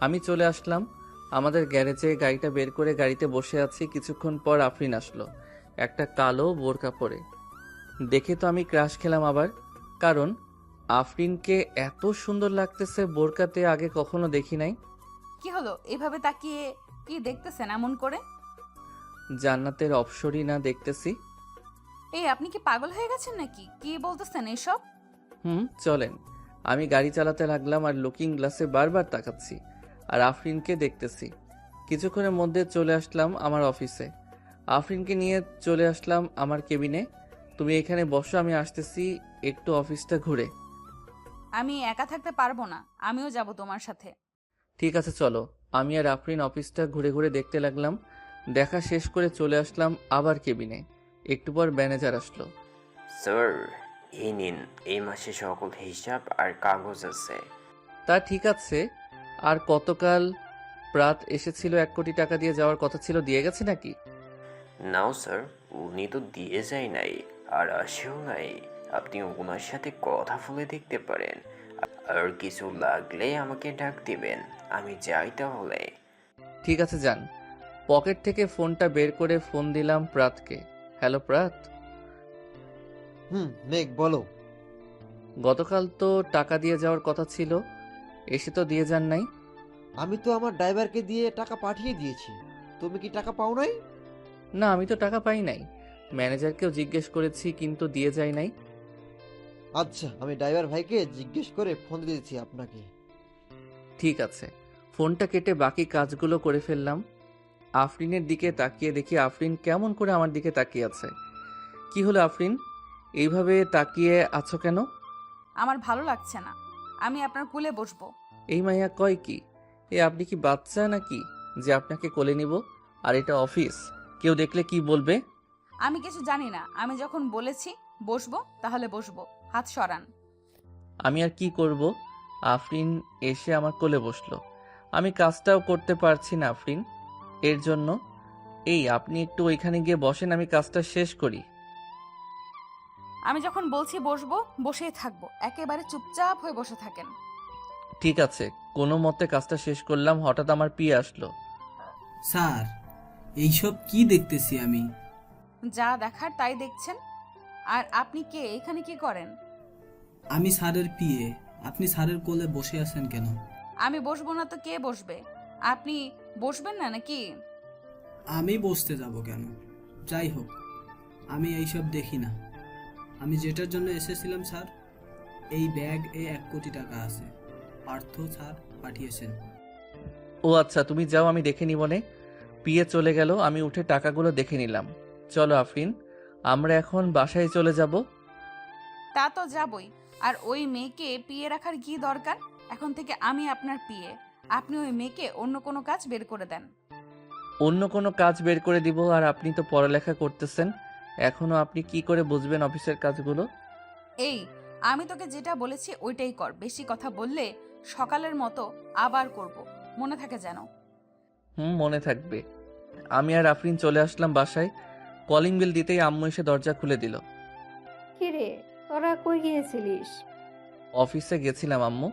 আমি চলে আসলাম আমাদের গ্যারেজে, গাড়িটা বের করে গাড়িতে বসে আছি। কিছুক্ষণ পর আফরিন আসলো, একটা কালো বোরকা পরে। দেখে তো আমি ক্রাশ খেলাম আবার, কারণ আফরিনকে এত সুন্দর লাগতেছে বোরকাতে আগে কখনো দেখি নাই। কি হলো, এভাবে তাকিয়ে কি দেখতেছেন এমন করে? জান্নাতের অপসরই না দেখতেছি। এই, আপনি কি পাগল হয়ে গেছেন নাকি? কি বলতেছেন এসব? চলেন। আমি গাড়ি চালাতে লাগলাম আর লুকিং গ্লাসে বারবার তাকাচ্ছি আর আফরিনকে দেখতেছি। কিছুক্ষণের মধ্যে চলে আসলাম আমার অফিসে। আফরিনকে নিয়ে চলে আসলাম আমার কেবিনে। তুমি এখানে বসো, আমি আসতেছি একটু অফিসটা ঘুরে। আমি একা থাকতে পারবো না, আমিও যাব তোমার সাথে। ঠিক আছে চলো। আমি আর আফরিন অফিসটা ঘুরে ঘুরে দেখতে লাগলাম। দেখা শেষ করে চলে আসলাম আবার কেবিনে। একটু পর ম্যানেজার আসলো। স্যার, এই নিন, এই মাসে সকল হিসাব আর কাগজ আছে। তা ঠিক আছে, আর গতকাল প্রাত এসেছিল 1 কোটি টাকা দিয়ে যাওয়ার কথা ছিল, দিয়ে গেছে নাকি? নাও স্যার, উনি তো দিয়ে যায় নাই আর আসেও নাই। আপনি ওনার সাথে কথা বলে দেখতে পারেন, আর কিছু লাগলে আমাকে ডাক দিবেন, আমি যাই তাহলে। ঠিক আছে যান। পকেট থেকে ফোনটা বের করে ফোন দিলাম প্রাতকে। হ্যালো প্রাত। মেঘ বলো। গতকাল তো টাকা দিয়ে যাওয়ার কথা ছিল, এসে তো দিয়ে যান নাই। আমি তো আমার ড্রাইভারকে দিয়ে টাকা পাঠিয়ে দিয়েছি, তুমি কি টাকা পাও নাই? না, আমি তো টাকা পাই নাই। ম্যানেজারকেও জিজ্ঞেস করেছি কিন্তু দিয়ে যায় নাই। আচ্ছা, আমি ড্রাইভার ভাইকে জিজ্ঞেস করে ফোন দিয়েছি আপনাকে। ঠিক আছে। ফোনটা কেটে বাকি কাজগুলো করে ফেললাম। আফরিনের দিকে তাকিয়ে দেখি আফরিন কেমন করে আমার দিকে তাকিয়ে আছে। কি হলো আফরিন, এইভাবে তাকিয়ে আছো কেন? আমার ভালো লাগছে না, আমি আপনার কোলে বসবো। এই মাইয়া কয় কি? আপনি কি বাচ্চা নাকি যে আপনাকে কোলে নিব? আর এটা অফিস, কেউ দেখলে কি বলবে? আমি কিছু জানি না। আমি যখন বলেছি বসবো তাহলে বসবো। হাত সরান। আমি আর কি করব? আফরিন এসে আমার কোলে বসলো। আমি কাজটাও করতে পারছি না আফরিন, এর জন্য। এই আপনি একটু ওইখানে গিয়ে বসেন, আমি কাজটা শেষ করি। আমি যখন বলছি বসবো বসেই থাকবো। একেবারে চুপচাপ হয়ে বসে থাকেন। ঠিক আছে, কোনো মতে কাজটা শেষ করলাম, হঠাৎ আমার পিয়ে আসলো। স্যার, এইসব কি দেখতেছি আমি? যা দেখার তাই দেখছেন। আর আপনি কে? এখানে কি করেন? আমি স্যারের পিএ। আপনি স্যারের কোলে বসে আছেন কেন? আমি বসবো না তো কে বসবে? আপনি বসবেন না নাকি? আমি বসতে যাব কেন? যাই হোক, আমি এইসব দেখি না। আমি যেটার জন্য এসেছিলাম স্যার, এই ব্যাগ 1 কোটি টাকা আছে। পার্থ স্যার পাঠিয়েছেন। ও আচ্ছা, তুমি যাও, আমি দেখে নিবনে। পিয়ে চলে গেল, আমি উঠে টাকাগুলো দেখে নিলাম। চলো আফরিন, আমরা এখন বাসায় চলে যাব। তা তো যাবই। আর ওই মেয়েকে পিয়ে রাখার কি দরকার? এখন থেকে আমি আপনার পিয়ে। আপনি ওই মেয়েকে অন্য কোনো কাজ বের করে দেন। অন্য কোনো কাজ বের করে দিব? আর আপনি তো পড়ালেখা করতেছেন, এখনো আপনি কি করে বুঝবেন অফিসের কাজগুলো? এই, আমি তোকে যেটা বলেছি ওইটাই কর। বেশি কথা বললে সকালের মতো আবার করব, মনে থাকে যেন। মনে থাকবে। আমি আর আফরিন চলে আসলাম বাসায়। কলিং বেল দিতেই আম্মু এসে দরজা খুলে দিল। কিরে, তোরা কই গিয়েছিলিস? অফিসে গেছিলাম আম্মু,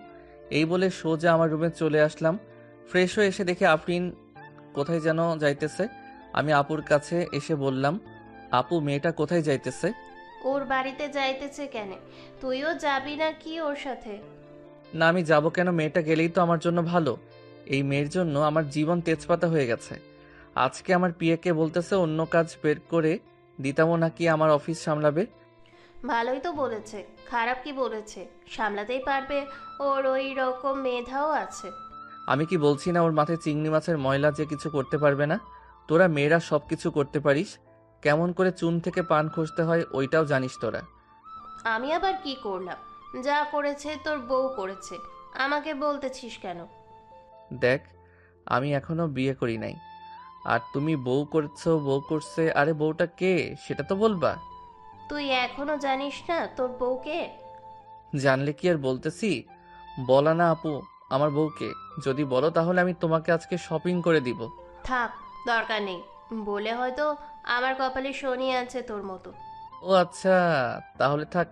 এই বলে সোজা আমার রুমে চলে আসলাম। ফ্রেশ হয়ে এসে দেখে আফরিন কোথায় যেন যাইতেছে। আমি আপুর কাছে এসে বললাম, আপু মেয়েটা কোথায় যাইতেছে? ওর বাড়িতে যাইতেছে কেন? তুইও যাবি না কি ওর সাথে? না, আমি যাব কেন? মেয়েটা গেলেই তো আমার জন্য ভালো। এই মেয়ের জন্য আমার জীবন তেজপাতা হয়ে গেছে। আজকে আমার পিএকে বলতেছে অন্য কাজ বের করে দিতামও নাকি আমার অফিস সামলাবে। ভালোই তো বলেছে, খারাপ কি বলেছে? সামলাতেই পারবে, ওর ওই রকম মেধাও আছে। আমি কি বলছি না ওর মাথায় চিংড়ি মাছের ময়লা যে কিছু করতে পারবে না? তোরা মেয়েরা সব কিছু করতে পারিস, কেমন করে চুন থেকে পান খসতে হয় ওইটাও জানিস তোরা। আমি আবার কি করলাম? যা করেছে তোর বউ করেছে, আমাকে বলতেছিস কেন? দেখ, আমি এখনো বিয়ে করি নাই, আর তুমি বউ করছো, বউ করছে। আরে বউটা কে সেটা তো বলবা। তুই এখনো জানিস না তোর বউকে? জানলে কি আর বলতেছি? বলা না আপু আমার বউকে। যদি বলো তাহলে আমি তোমাকে আজকে শপিং করে দিব। থাক, দরকার নেই। বলে হয়তো আমার কপালে শনি আছে তোর মতো। ও আচ্ছা, তাহলে থাক,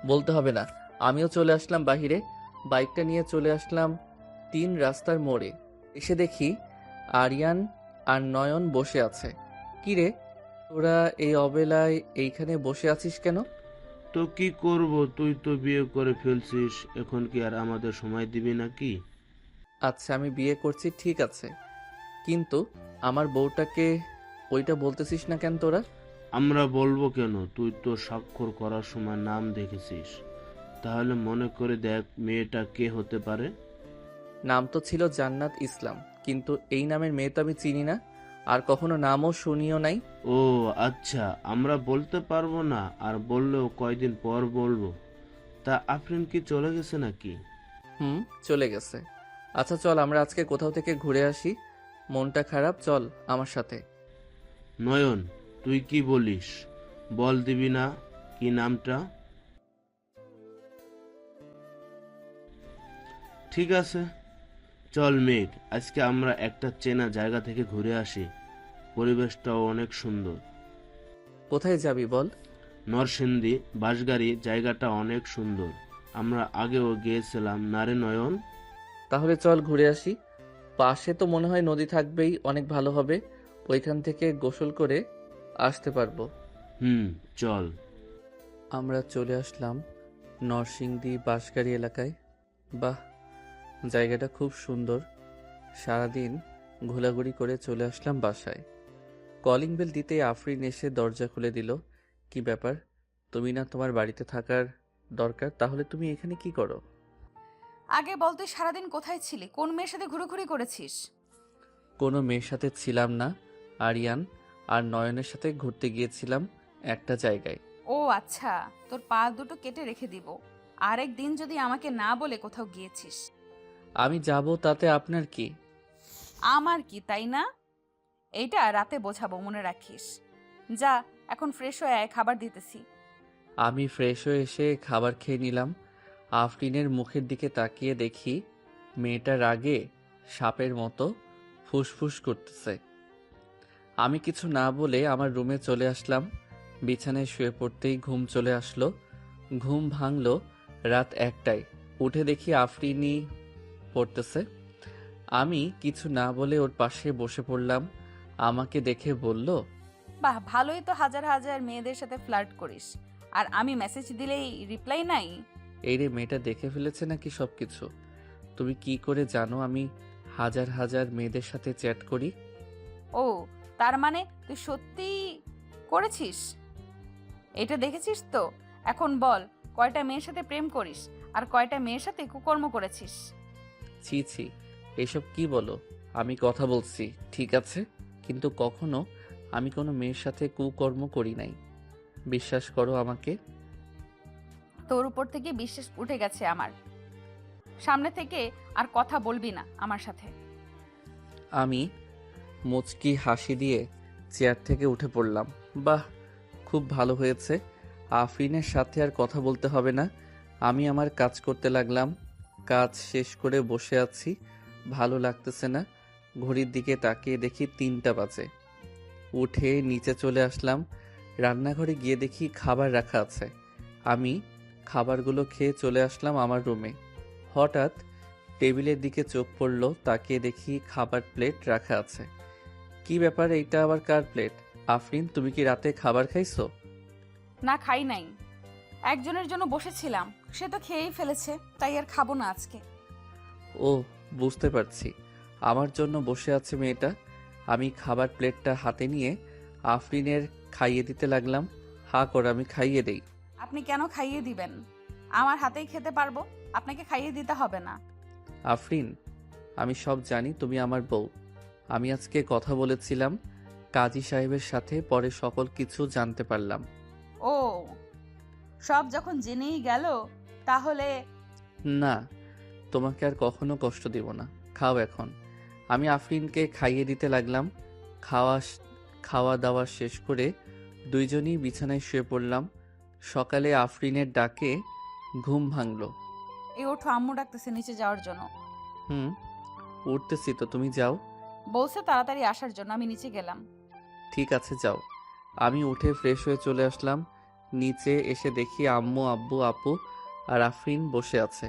বলতে হবে না। আমিও চলে আসলাম বাহিরে, বাইকটা নিয়ে চলে আসলাম 3 রাস্তার মোড়ে। এসে দেখি আরিয়ান আর নয়ন বসে আছে। কিরে, তোরা এই অবেলায় এইখানে বসে আছিস কেন? তো কি করব, তুই তো বিয়ে করে ফেলছিস, এখন কি আর আমাদের সময় দিবি নাকি? আচ্ছা, আমি বিয়ে করছি ঠিক আছে, কিন্তু আমার বউটাকে ওইটা বলতেছিস না কেন তোরা? আমরা বলবো কেন? তুই তো স্বাক্ষর করার সময় নাম দেখেছিস, তাহলে মনে করে দেখ মেয়েটা কে হতে পারে। নাম তো ছিল জান্নাত ইসলাম, কিন্তু এই নামের মেয়ে তো আমি চিনি না, আর কখনো নামও শুনিও নাই। ও আচ্ছা, আমরা বলতে পারবো না, আর বললেও কয়দিন পর বলবো। তা আফরিন কি চলে গেছে নাকি? চলে গেছে। আচ্ছা চল, আমরা আজকে কোথাও থেকে ঘুরে আসি, মনটা খারাপ, চল আমার সাথে। নয়ন, তুই কি বলিস? বল দিবি না কি নামটা? ঠিক আছে, চল মেঘ, আজকে আমরা একটা চেনা জায়গা থেকে ঘুরে আসি। পরিবেশটাও অনেক সুন্দর। কোথায় যাবি বল? নরসিংদী বাঁশগাড়ি, জায়গাটা অনেক সুন্দর। আমরা আগেও গিয়েছিলাম না রে নয়ন? তাহলে চল ঘুরে আসি। পাশে তো মনে হয় নদী থাকবেই, অনেক ভালো হবে, ওইখান থেকে গোসল করে আসতে পারবো। চল। আমরা চলে আসলাম নরসিংদী বাঁশগাড়ি এলাকায়। বাহ, জায়গাটা খুব সুন্দর। সারাদিন ঘোরাঘুরি করে চলে আসলাম বাসায়। কলিং বেল দিতেই আফরিন এসে দরজা খুলে দিল। কি ব্যাপার, তুমি না তোমার বাড়িতে থাকার দরকার, তাহলে তুমি এখানে কি করো? আগে বল, তুই সারাদিন কোথায় ছিলি? কোন মেয়ের সাথে ঘুরোঘুরি করেছিস? কোনো মেয়ের সাথে ছিলাম না, আরিয়ান আর নয়নের সাথে ঘুরতে গিয়েছিলাম একটা জায়গায়। ও আচ্ছা, তোর পা দুটো কেটে রেখে দিব আরেক দিন যদি আমাকে না বলে কোথাও গিয়েছিস। আমি যাব, তাতে আপনার কি? আমার কি, তাই না? এইটা রাতে বোঝাবো, মনে রাখিস। যা, এখন ফ্রেশ হয়ে আয়, খাবার দিতেছি। আমি ফ্রেশ হয়ে এসে খাবার খেয়ে নিলাম। আফরিনের মুখের দিকে তাকিয়ে দেখি মেয়েটা রাগে সাপের মতো ফুসফুস করতেছে। আমি কিছু না বলে আমার রুমে চলে আসলাম। বিছানায় শুয়ে পড়তেই ঘুম চলে আসলো। ঘুম ভাঙলো রাত 1টায়। উঠে দেখি আফরিনই পড়তেছে। আমি কিছু না বলে ওর পাশে বসে পড়লাম। আমাকে দেখে বলল, বাহ, ভালোই তো, হাজার হাজার মেয়েদের সাথে ফ্লার্ট করিস, আর আমি মেসেজ দিলেই রিপ্লাই নাই। এই রে, মেয়েটা দেখে ফেলেছে নাকি সবকিছু? তুমি কি করে জানো আমি হাজার হাজার মেয়েদের সাথে চ্যাট করি? ও, তার মানে তুই সত্যিই করেছিস? এটা দেখেছিস তো? এখন বল, কয়টা মেয়ের সাথে প্রেম করিস আর কয়টা মেয়ের সাথে কুকর্ম করেছিস? ছি ছি, এসব কি বলো? আমি কথা বলছি ঠিক আছে, কিন্তু কখনো আমি কোনো মেয়ের সাথে কুকর্ম করি নাই। বিশ্বাস করো আমাকে। তোর উপর থেকে বিশ্বাস উঠে গেছে আমার। সামনে থেকে আর কথা বলবি না আমার সাথে। আমি মুচকি হাসি দিয়ে চেয়ার থেকে উঠে পড়লাম। বাহ, খুব ভালো হয়েছে, আফরিনের সাথে আর কথা বলতে হবে না। আমি আমার কাজ করতে লাগলাম। কাজ শেষ করে বসে আছি, ভালো লাগতেছে না। ঘড়ির দিকে তাকিয়ে দেখি 3টা বাজে। উঠে নিচে চলে আসলাম। রান্নাঘরে গিয়ে দেখি খাবার রাখা আছে। আমি খাবারগুলো খেয়ে চলে আসলাম আমার রুমে। হঠাৎ টেবিলের দিকে চোখ পড়ল, তাকিয়ে দেখি খাবার প্লেট রাখা আছে। কি ব্যাপার, এইটা আবার কার প্লেট? আফরিন, তুমি কি রাতে খাবার খাইছো? না, খাই নাই। একজনের জন্য বসেছিলাম, সে তো খেয়েই ফেলেছে, তাই আর খাবো না আজকে। ও, বুঝতে পারছি, আমার জন্য বসে আছে মেয়েটা। আমি খাবার প্লেটটা হাতে নিয়ে আফরিনের খাইয়ে দিতে লাগলাম। হা কর, আমি খাইয়ে দেই। আপনি কেন খাইয়ে দিবেন? আমার হাতেই খেতে পারবো, আপনাকে খাইয়ে দিতে হবে না। আফরিন, আমি সব জানি, তুমি আমার বউ। আমি আজকে কথা বলেছিলাম কাজী সাহেবের সাথে, পরে সকল কিছু জানতে পারলাম। ও, সব যখন জেনেই গেল তাহলে? না, তোমাকে আর কখনো কষ্ট দিব না। খাও এখন। আমি আফরিনকে খাইয়ে দিতে লাগলাম। খাওয়া দাওয়া শেষ করে দুইজনই বিছানায় শুয়ে পড়লাম। সকালে আফরিনের ডাকে ঘুম ভাঙলো। এই ওঠো, আম্মু ডাকতেছে নিচে যাওয়ার জন্য। উঠতেছি তো, তুমি যাও। বলছে তাড়াতাড়ি আসার জন্য, আমি নিচে গেলাম। ঠিক আছে, যাও। আমি উঠে ফ্রেশ হয়ে চলে আসলাম। নিচে এসে দেখি আম্মু, আব্বু, আপু আর আফরিন বসে আছে।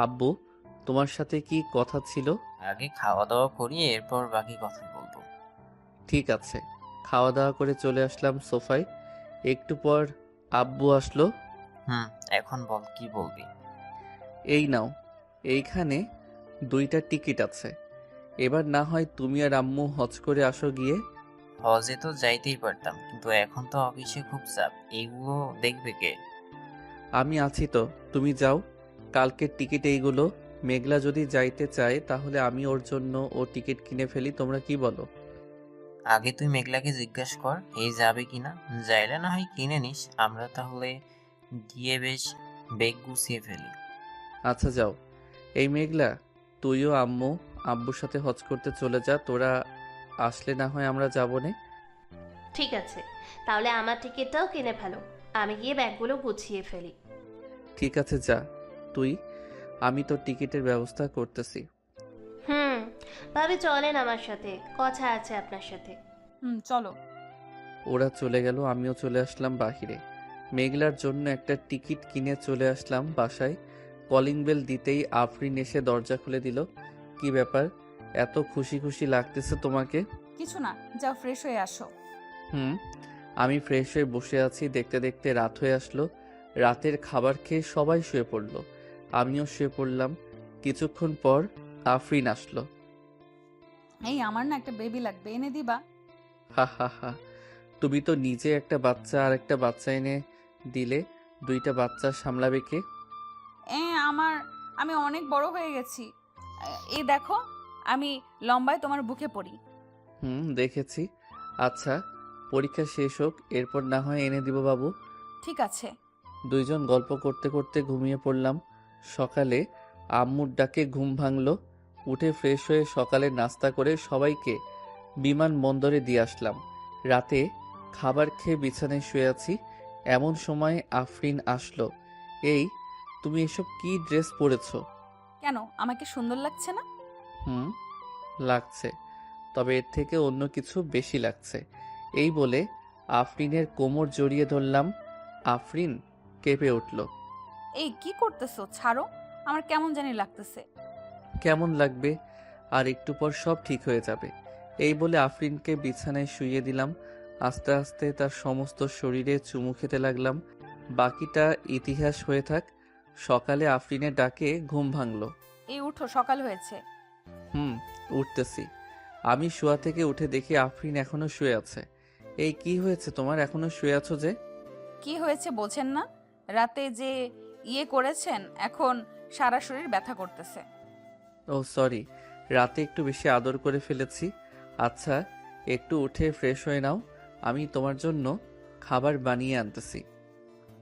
আব্বু, তোমার সাথে কি কথা ছিল? আগে খাওয়া দাওয়া করি, এরপর বাকি কথা বলবো। ঠিক আছে। খাওয়া দাওয়া করে চলে আসলাম সোফায়। একটু পর আব্বু আসলো। এখন বল, কি বলবি? এই নাও, এইখানে 2টা টিকিট আছে। এবার না হয় তুমি আর আম্মু হজ করে আসো গিয়ে। হজে তো যাইতেই পারতাম, কিন্তু এখন তো অফিসে খুব চাপ, এইগুলো দেখবে কে? আমি আছি তো, তুমি যাও। কালকের টিকিট এইগুলো। মেঘলা যদি যাইতে চায় তাহলে আমি ওর জন্য ও টিকিট কিনে ফেলি, তোমরা কি বলো? আগে তুই মেঘলাকে জিজ্ঞেস কর এই যাবে কিনা, যাইলে না হয় কিনে নিস, আমরা তাহলে গিয়ে বেশ বেগ গুছিয়ে ফেলি। আচ্ছা, যাও। এই মেঘলা, তুইও আম্মু আব্বুর সাথে হজ করতে চলে যা। তোরা আসলে না হয় আমরা যাবো নে। ঠিক আছে, তাহলে আমার টিকিটটাও কিনে ফেলো, আমি গিয়ে ব্যাগগুলো গুছিয়ে ফেলি। ঠিক আছে, যা তুই, আমি তো টিকিটের ব্যবস্থা করতেছি। ভাবি চলেন আমার সাথে, কথা আছে আপনার সাথে। চলো। ওরা চলে গেল, আমিও চলে আসলাম বাহিরে। মেঘলার জন্য একটা টিকিট কিনে চলে আসলাম বাসায়। কলিং বেল দিতেই আফরিন এসে দরজা খুলে দিল। কি ব্যাপার, এত খুশি খুশি লাগতেছে তোমাকে? কিছু না, যাও ফ্রেশ হয়ে আসো। আমি ফ্রেশ হয়ে বসে আছি, দেখতে দেখতে রাত হয়ে আসলো। রাতের খাবার খেয়ে সবাই শুয়ে পড়লো, আমিও শুয়ে পড়লাম। কিছুক্ষণ পর আফরিন আসলো। এই, আমার না একটা বেবি লাগবে, এনে দিবা? হা হা হা, তুমি তো নিজে একটা বাচ্চা আর একটা বাচ্চা এনে দিলে, 2টা বাচ্চা সামলাবে কে? আমি অনেক বড় হয়ে গেছি। এই দেখো, আমি লম্বায় তোমার বুকে পড়ি। দেখেছি। আচ্ছা, পরীক্ষা শেষ হোক, এরপর না হয় এনে দিব বাবু। ঠিক আছে। দুইজন গল্প করতে করতে ঘুমিয়ে পড়লাম। সকালে আম্মুর ডাকে ঘুম ভাঙলো। উঠে ফ্রেশ হয়ে সকালে নাস্তা করে সবাইকে বিমানবন্দরে দিয়ে আসলাম। রাতে খাবার খেয়ে বিছানায় শুয়ে আছি, এমন সময় আফরিন আসলো। এই, তুমি এসব কি ড্রেস পরেছো? কেন, আমাকে সুন্দর লাগছে না? হুম, লাগছে, তবে এর থেকে অন্য কিছু বেশি লাগছে। এই বলে আফরিনের কোমর জড়িয়ে ধরলাম। আফরিন কেঁপে উঠল। এই কি করতেছো, ছাড়ো, আমার কেমন জানি লাগতেছে। কেমন লাগবে? আর একটু পর সব ঠিক হয়ে যাবে। এই বলে আফরিনকে বিছানায় শুইয়ে দিলাম। আস্তে আস্তে তার সমস্ত শরীরে চুমু খেতে লাগলাম। বাকিটা ইতিহাস হয়ে থাক। সকালে আফরিনের ডাকে ঘুম ভাঙলো। এই উঠো, সকাল হয়েছে। উঠতেছি। আমি শোয়া থেকে উঠে দেখি আফরিন এখনো শুয়ে আছে। এই কি হয়েছে তোমার, এখনো শুয়ে আছো যে? কি হয়েছে বোঝেন না? রাতে যে করেছেন, এখন সারা শরীর ব্যথা করতেছে। ও সরি, রাতে একটু বেশি আদর করে ফেলেছি। আচ্ছা, একটু উঠে ফ্রেশ হয়ে নাও, আমি তোমার জন্য খাবার বানিয়ে আনতেছি।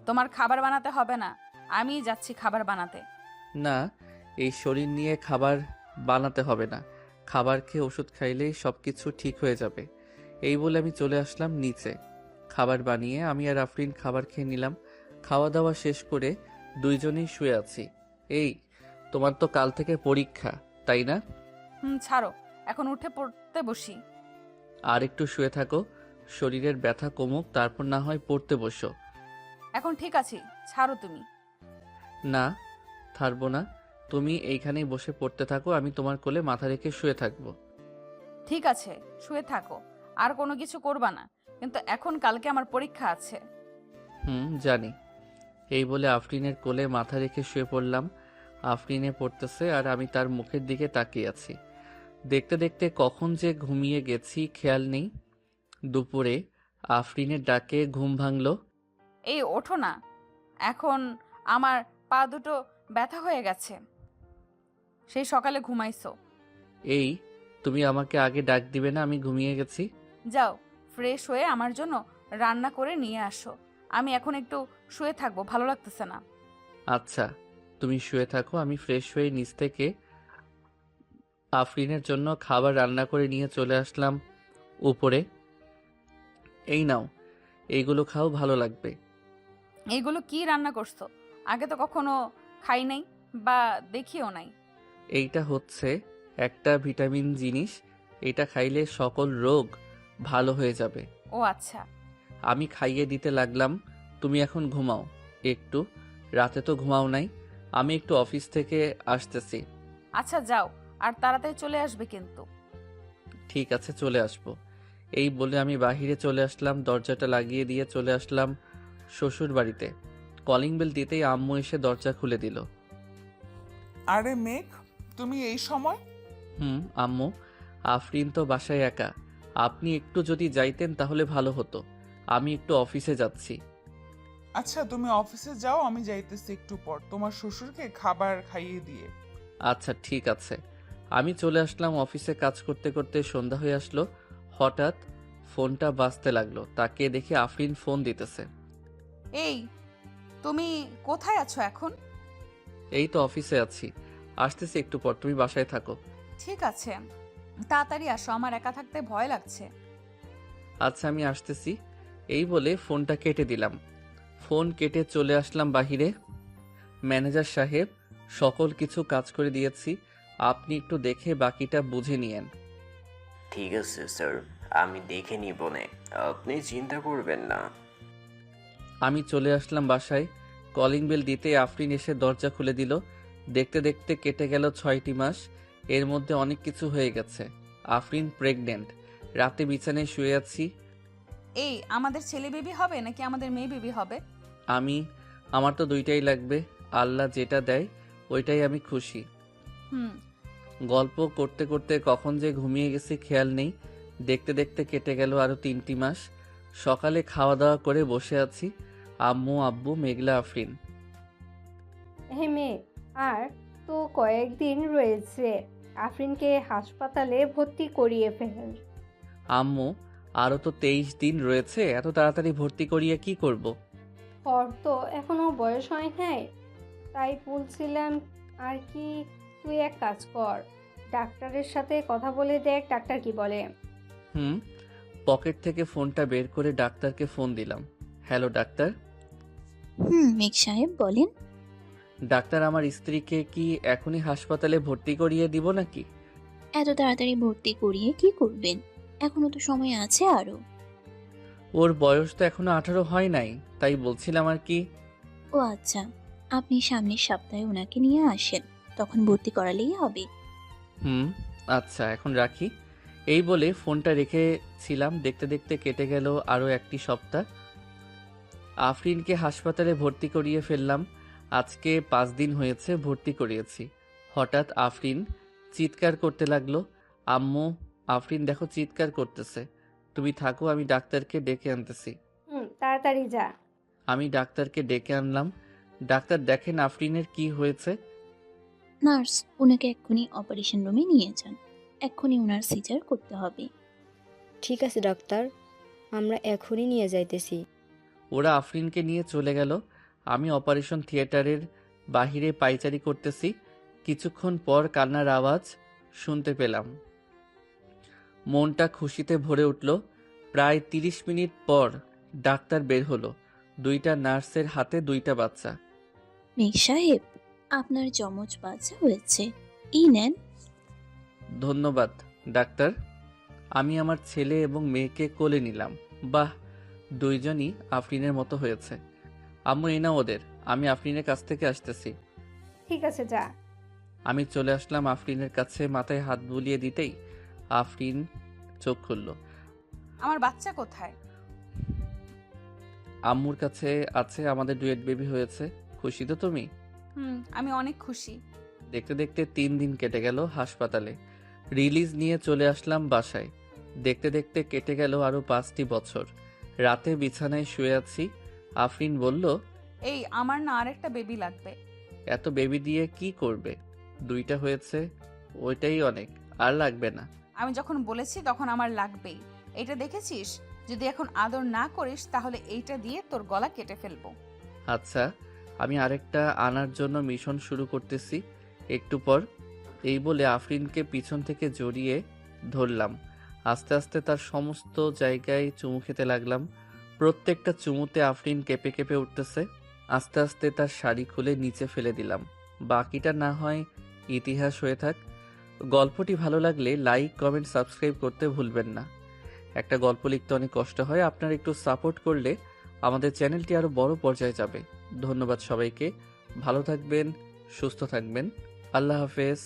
তোমার খাবার বানাতে হবে না, আমি যাচ্ছি খাবার বানাতে। না, এই শরীর নিয়ে খাবার বানাতে হবে না। খাবার খেয়ে ওষুধ খাইলেই সব কিছু ঠিক হয়ে যাবে। এই বলে আমি চলে আসলাম নিচে। খাবার বানিয়ে আমি আর আফরিন খাবার খেয়ে নিলাম। খাওয়া দাওয়া শেষ করে দুইজনেই শুয়ে আছি। এই, তোমার তো কাল থেকে পরীক্ষা, তাই না? ছাড়ো, এখন উঠে পড়তে বসি। আর একটু শুয়ে থাকো, শরীরের ব্যথা কমুক, তারপর না হয় পড়তে বসো। এখন ঠিক আছে, ছাড়ো তুমি। না, থাকবো না। তুমি এইখানেই বসে পড়তে থাকো, আমি তোমার কোলে মাথা রেখে শুয়ে থাকবো। ঠিক আছে, শুয়ে থাকো, আর কোনো কিছু করবা না, কিন্তু এখন কালকে আমার পরীক্ষা আছে। জানি। এই বলে আফরিনের কোলে মাথা রেখে শুয়ে পড়লাম। আফরিনে পড়তেছে আর আমি তার মুখের দিকে তাকিয়ে আছি। দেখতে দেখতে কখন যে ঘুমিয়ে গেছি খেয়াল নেই। দুপুরে আফরিনের ডাকে ঘুম ভাঙলো। এই ওঠো না, এখন আমার পা দুটো ব্যথা হয়ে গেছে। সেই সকালে ঘুমাইছো। এই, তুমি আমাকে আগে ডাক দিবে না? আমি ঘুমিয়ে গেছি। যাও, ফ্রেশ হয়ে আমার জন্য রান্না করে নিয়ে আসো। আমি এখন একটু শুয়ে থাকবো, ভালো লাগতেছে না। আচ্ছা, তুমি শুয়ে থাকো, আমি ফ্রেশ হয়ে নিচ থেকে আফরিনের জন্য খাবার রান্না করে নিয়ে চলে আসলাম উপরে। এই নাও, এইগুলো খাও, ভালো লাগবে। এইগুলো কি রান্না করছো? আগে তো কখনো খাই নাই বা দেখিও নাই। এইটা হচ্ছে একটা ভিটামিন জিনিস, এটা খাইলে সকল রোগ ভালো হয়ে যাবে। ও আচ্ছা। আমি খাইয়ে দিতে লাগলাম। তুমি এখন ঘুমাও একটু, রাতে তো ঘুমাও নাই। আমি একটু অফিস থেকে আসতেছি। আচ্ছা যাও, আর তাড়াতাড়ি চলে আসবে কিন্তু। ঠিক আছে, চলে আসবো। এই বলে আমি বাহিরে চলে আসলাম, দরজাটা লাগিয়ে দিয়ে চলে আসলাম শ্বশুর বাড়িতে। কলিং বেল দিতেই আম্মু এসে দরজা খুলে দিল। আরে মেঘ, তুমি এই সময়? আম্মু, আফরিন তো বাসায় একা, আপনি একটু যদি যাইতেন তাহলে ভালো হতো। আমি একটু অফিসে যাচ্ছি। আচ্ছা, তুমি অফিসে যাও, আমি যাইতেছি একটু পর তোমার শ্বশুরকে খাবার খাইয়ে দিয়ে। আচ্ছা ঠিক আছে। আমি চলে আসলাম অফিসে। কাজ করতে করতে সন্ধ্যা হয়ে আসলো। হঠাৎ ফোনটা বাজতে লাগলো, তাকে দেখে আফরিন ফোন দিতেছে। এই, তুমি কোথায় আছো এখন? এই তো অফিসে আছি, আসতেছি একটু পর, তুমি বাসায় থাকো। ঠিক আছে, তাড়াতাড়ি আসো, আমার একা থাকতে ভয় লাগছে। আচ্ছা, আমি আসতেছি। এই বলে ফোনটা কেটে দিলাম। ফোন কেটে চলে আসলাম বাহিরে। ম্যানেজার সাহেব, সকল কিছু কাজ করে দিয়েছি, আপনি একটু দেখে বাকিটা বুঝে নিয়েন। ঠিক আছে স্যার, আমি দেখে নিব নে, আপনি চিন্তা করবেন না। আমি চলে আসলাম বাসায়। কলিং বেল দিতে আফরিন এসে দরজা খুলে দিল। দেখতে দেখতে কেটে গেল 6টি মাস। এর মধ্যে অনেক কিছু হয়ে গেছে। আফরিন প্রেগনেন্ট। রাতে বিছানায় শুয়ে আছি। এই, আমাদের ছেলে বেবি হবে নাকি আমাদের মেয়ে বেবি হবে? আমার তো দুইটাই লাগবে। আল্লাহ যেটা দেয় ওইটাই আমি খুশি। গল্প করতে করতে কখন যে ঘুমিয়ে গেছি খেয়াল নেই। দেখতে দেখতে কেটে গেল আরো 3টি মাস। সকালে খাওয়া দাওয়া করে বসে আছি। আম্মু, আব্বু, মেঘলা, আফরিন। হে মেয়ে, আর তো কয়েকদিন রয়েছে, আফরিনকে হাসপাতালে ভর্তি করিয়ে ফেল। আম্মু, আরো তো 23 দিন রয়েছে, এত তাড়াতাড়ি ভর্তি করিয়ে কি করব? ওর তো এখনো বয়স হয় নাই, তাই বলছিলাম আর কি। তুই এক কাজ কর, ডাক্তারের সাথে কথা বলে দেখ ডাক্তার কি বলে। পকেট থেকে ফোনটা বের করে ডাক্তারকে ফোন দিলাম। Hello doctor. মেঘ সাহেব বলেন। ডাক্তার, আমার স্ত্রীকে কি এখনই হাসপাতালে ভর্তি করিয়ে দিব নাকি? এত তাড়াতাড়ি ভর্তি করিয়ে কি করবেন? এখনো তো সময় আছে আরো। ওর বয়স তো এখনো 18 হয় নাই, তাই বলছিলাম আর কি। ও আচ্ছা, আপনি সামনের সপ্তাহে ওনাকে নিয়ে আসেন, তখন ভর্তি করালেই হবে। আচ্ছা, এখন রাখি। এই বলে ফোনটা রেখেছিলাম। দেখতে দেখতে কেটে গেল আরও একটি সপ্তাহ। আফরিনকে হাসপাতালে ভর্তি করিয়ে ফেললাম। আজকে 5 দিন হয়েছে ভর্তি করিয়েছি। হঠাৎ আফরিন চিৎকার করতে লাগলো। আম্মু, আফরিন দেখো চিৎকার করতেছে। তুমি থাকো, আমি ডাক্তারকে ডেকে আনতেছি। তাড়াতাড়ি যা। আমি ডাক্তারকে ডেকে আনলাম। ডাক্তার, দেখেন আফরিনের কি হয়েছে। নার্স, ওনাকে এক্ষুনি অপারেশন রুমে নিয়ে যান, এক্ষুনি ওনার সিজার করতে হবে। ঠিক আছে ডাক্তার, আমরা এখনই নিয়ে যাইতেছি। ওরা আফরিনকে নিয়ে চলে গেল। আমি অপারেশন থিয়েটারের বাহিরে পায়চারি করতেছি। কিছুক্ষণ পর কান্নার আওয়াজ শুনতে পেলাম। মনটা খুশিতে ভরে উঠল। প্রায় 30 মিনিট পর ডাক্তার বের হলো। 2টা নার্সের হাতে 2টা বাচ্চা। মেঘ সাহেব, আপনার যমজ বাচ্চা হয়েছে, এই নেন। ধন্যবাদ ডাক্তার। আমি আমার ছেলে এবং মেয়েকে কোলে নিলাম। বাহ, 2জনই আফরিনের মতো হয়েছে। আম্মু, এই না ওদের, আমি আফরিনের কাছ থেকে আসতেছি। ঠিক আছে, যা। আমি চলে আসলাম আফরিনের কাছে। মাথায় হাত বুলিয়ে দিতেই আফরিন চোখ খুলল। আমার বাচ্চা কোথায়? আম্মুর কাছে আছে, আমাদের ডুয়েট বেবি হয়েছে। খুশি তো তুমি? আমি অনেক খুশি। দেখতে দেখতে 3 দিন কেটে গেল হাসপাতালে। রিলিজ নিয়ে চলে আসলাম বাসায়। দেখতে দেখতে কেটে গেল আরো 5টি বছর। রাতে বিছানায় শুয়ে আছি। আফরিন বলল, এই আমার না আরেকটা বেবি লাগবে। এত বেবি দিয়ে কি করবে? 2টা হয়েছে, ওইটাই অনেক, আর লাগবে না। আমি যখন বলেছি তখন আমার লাগবেই। এটা দেখেছিস, যদি এখন আদর না করিস তাহলে এইটা দিয়ে তোর গলা কেটে ফেলবো। আচ্ছা, আমি আরেকটা আনার জন্য মিশন শুরু করতেছি একটু পর। এই বলে আফরিনকে পিছন থেকে জড়িয়ে ধরলাম। আস্তে আস্তে তার সমস্ত জায়গায় চুমু খেতে লাগলাম। প্রত্যেকটা চুমুতে আফরিন কেঁপে কেঁপে উঠতেছে। আস্তে আস্তে তার শাড়ি খুলে নিচে ফেলে দিলাম। বাকিটা না হয় ইতিহাস হয়ে থাক। গল্পটি ভালো লাগলে লাইক, কমেন্ট, সাবস্ক্রাইব করতে ভুলবেন না। একটা গল্প লিখতে অনেক কষ্ট হয়, আপনারা একটু সাপোর্ট করলে আমাদের চ্যানেলটি আরো বড় পর্যায়ে যাবে। ধন্যবাদ সবাইকে। ভালো থাকবেন, সুস্থ থাকবেন। আল্লাহ হাফেজ।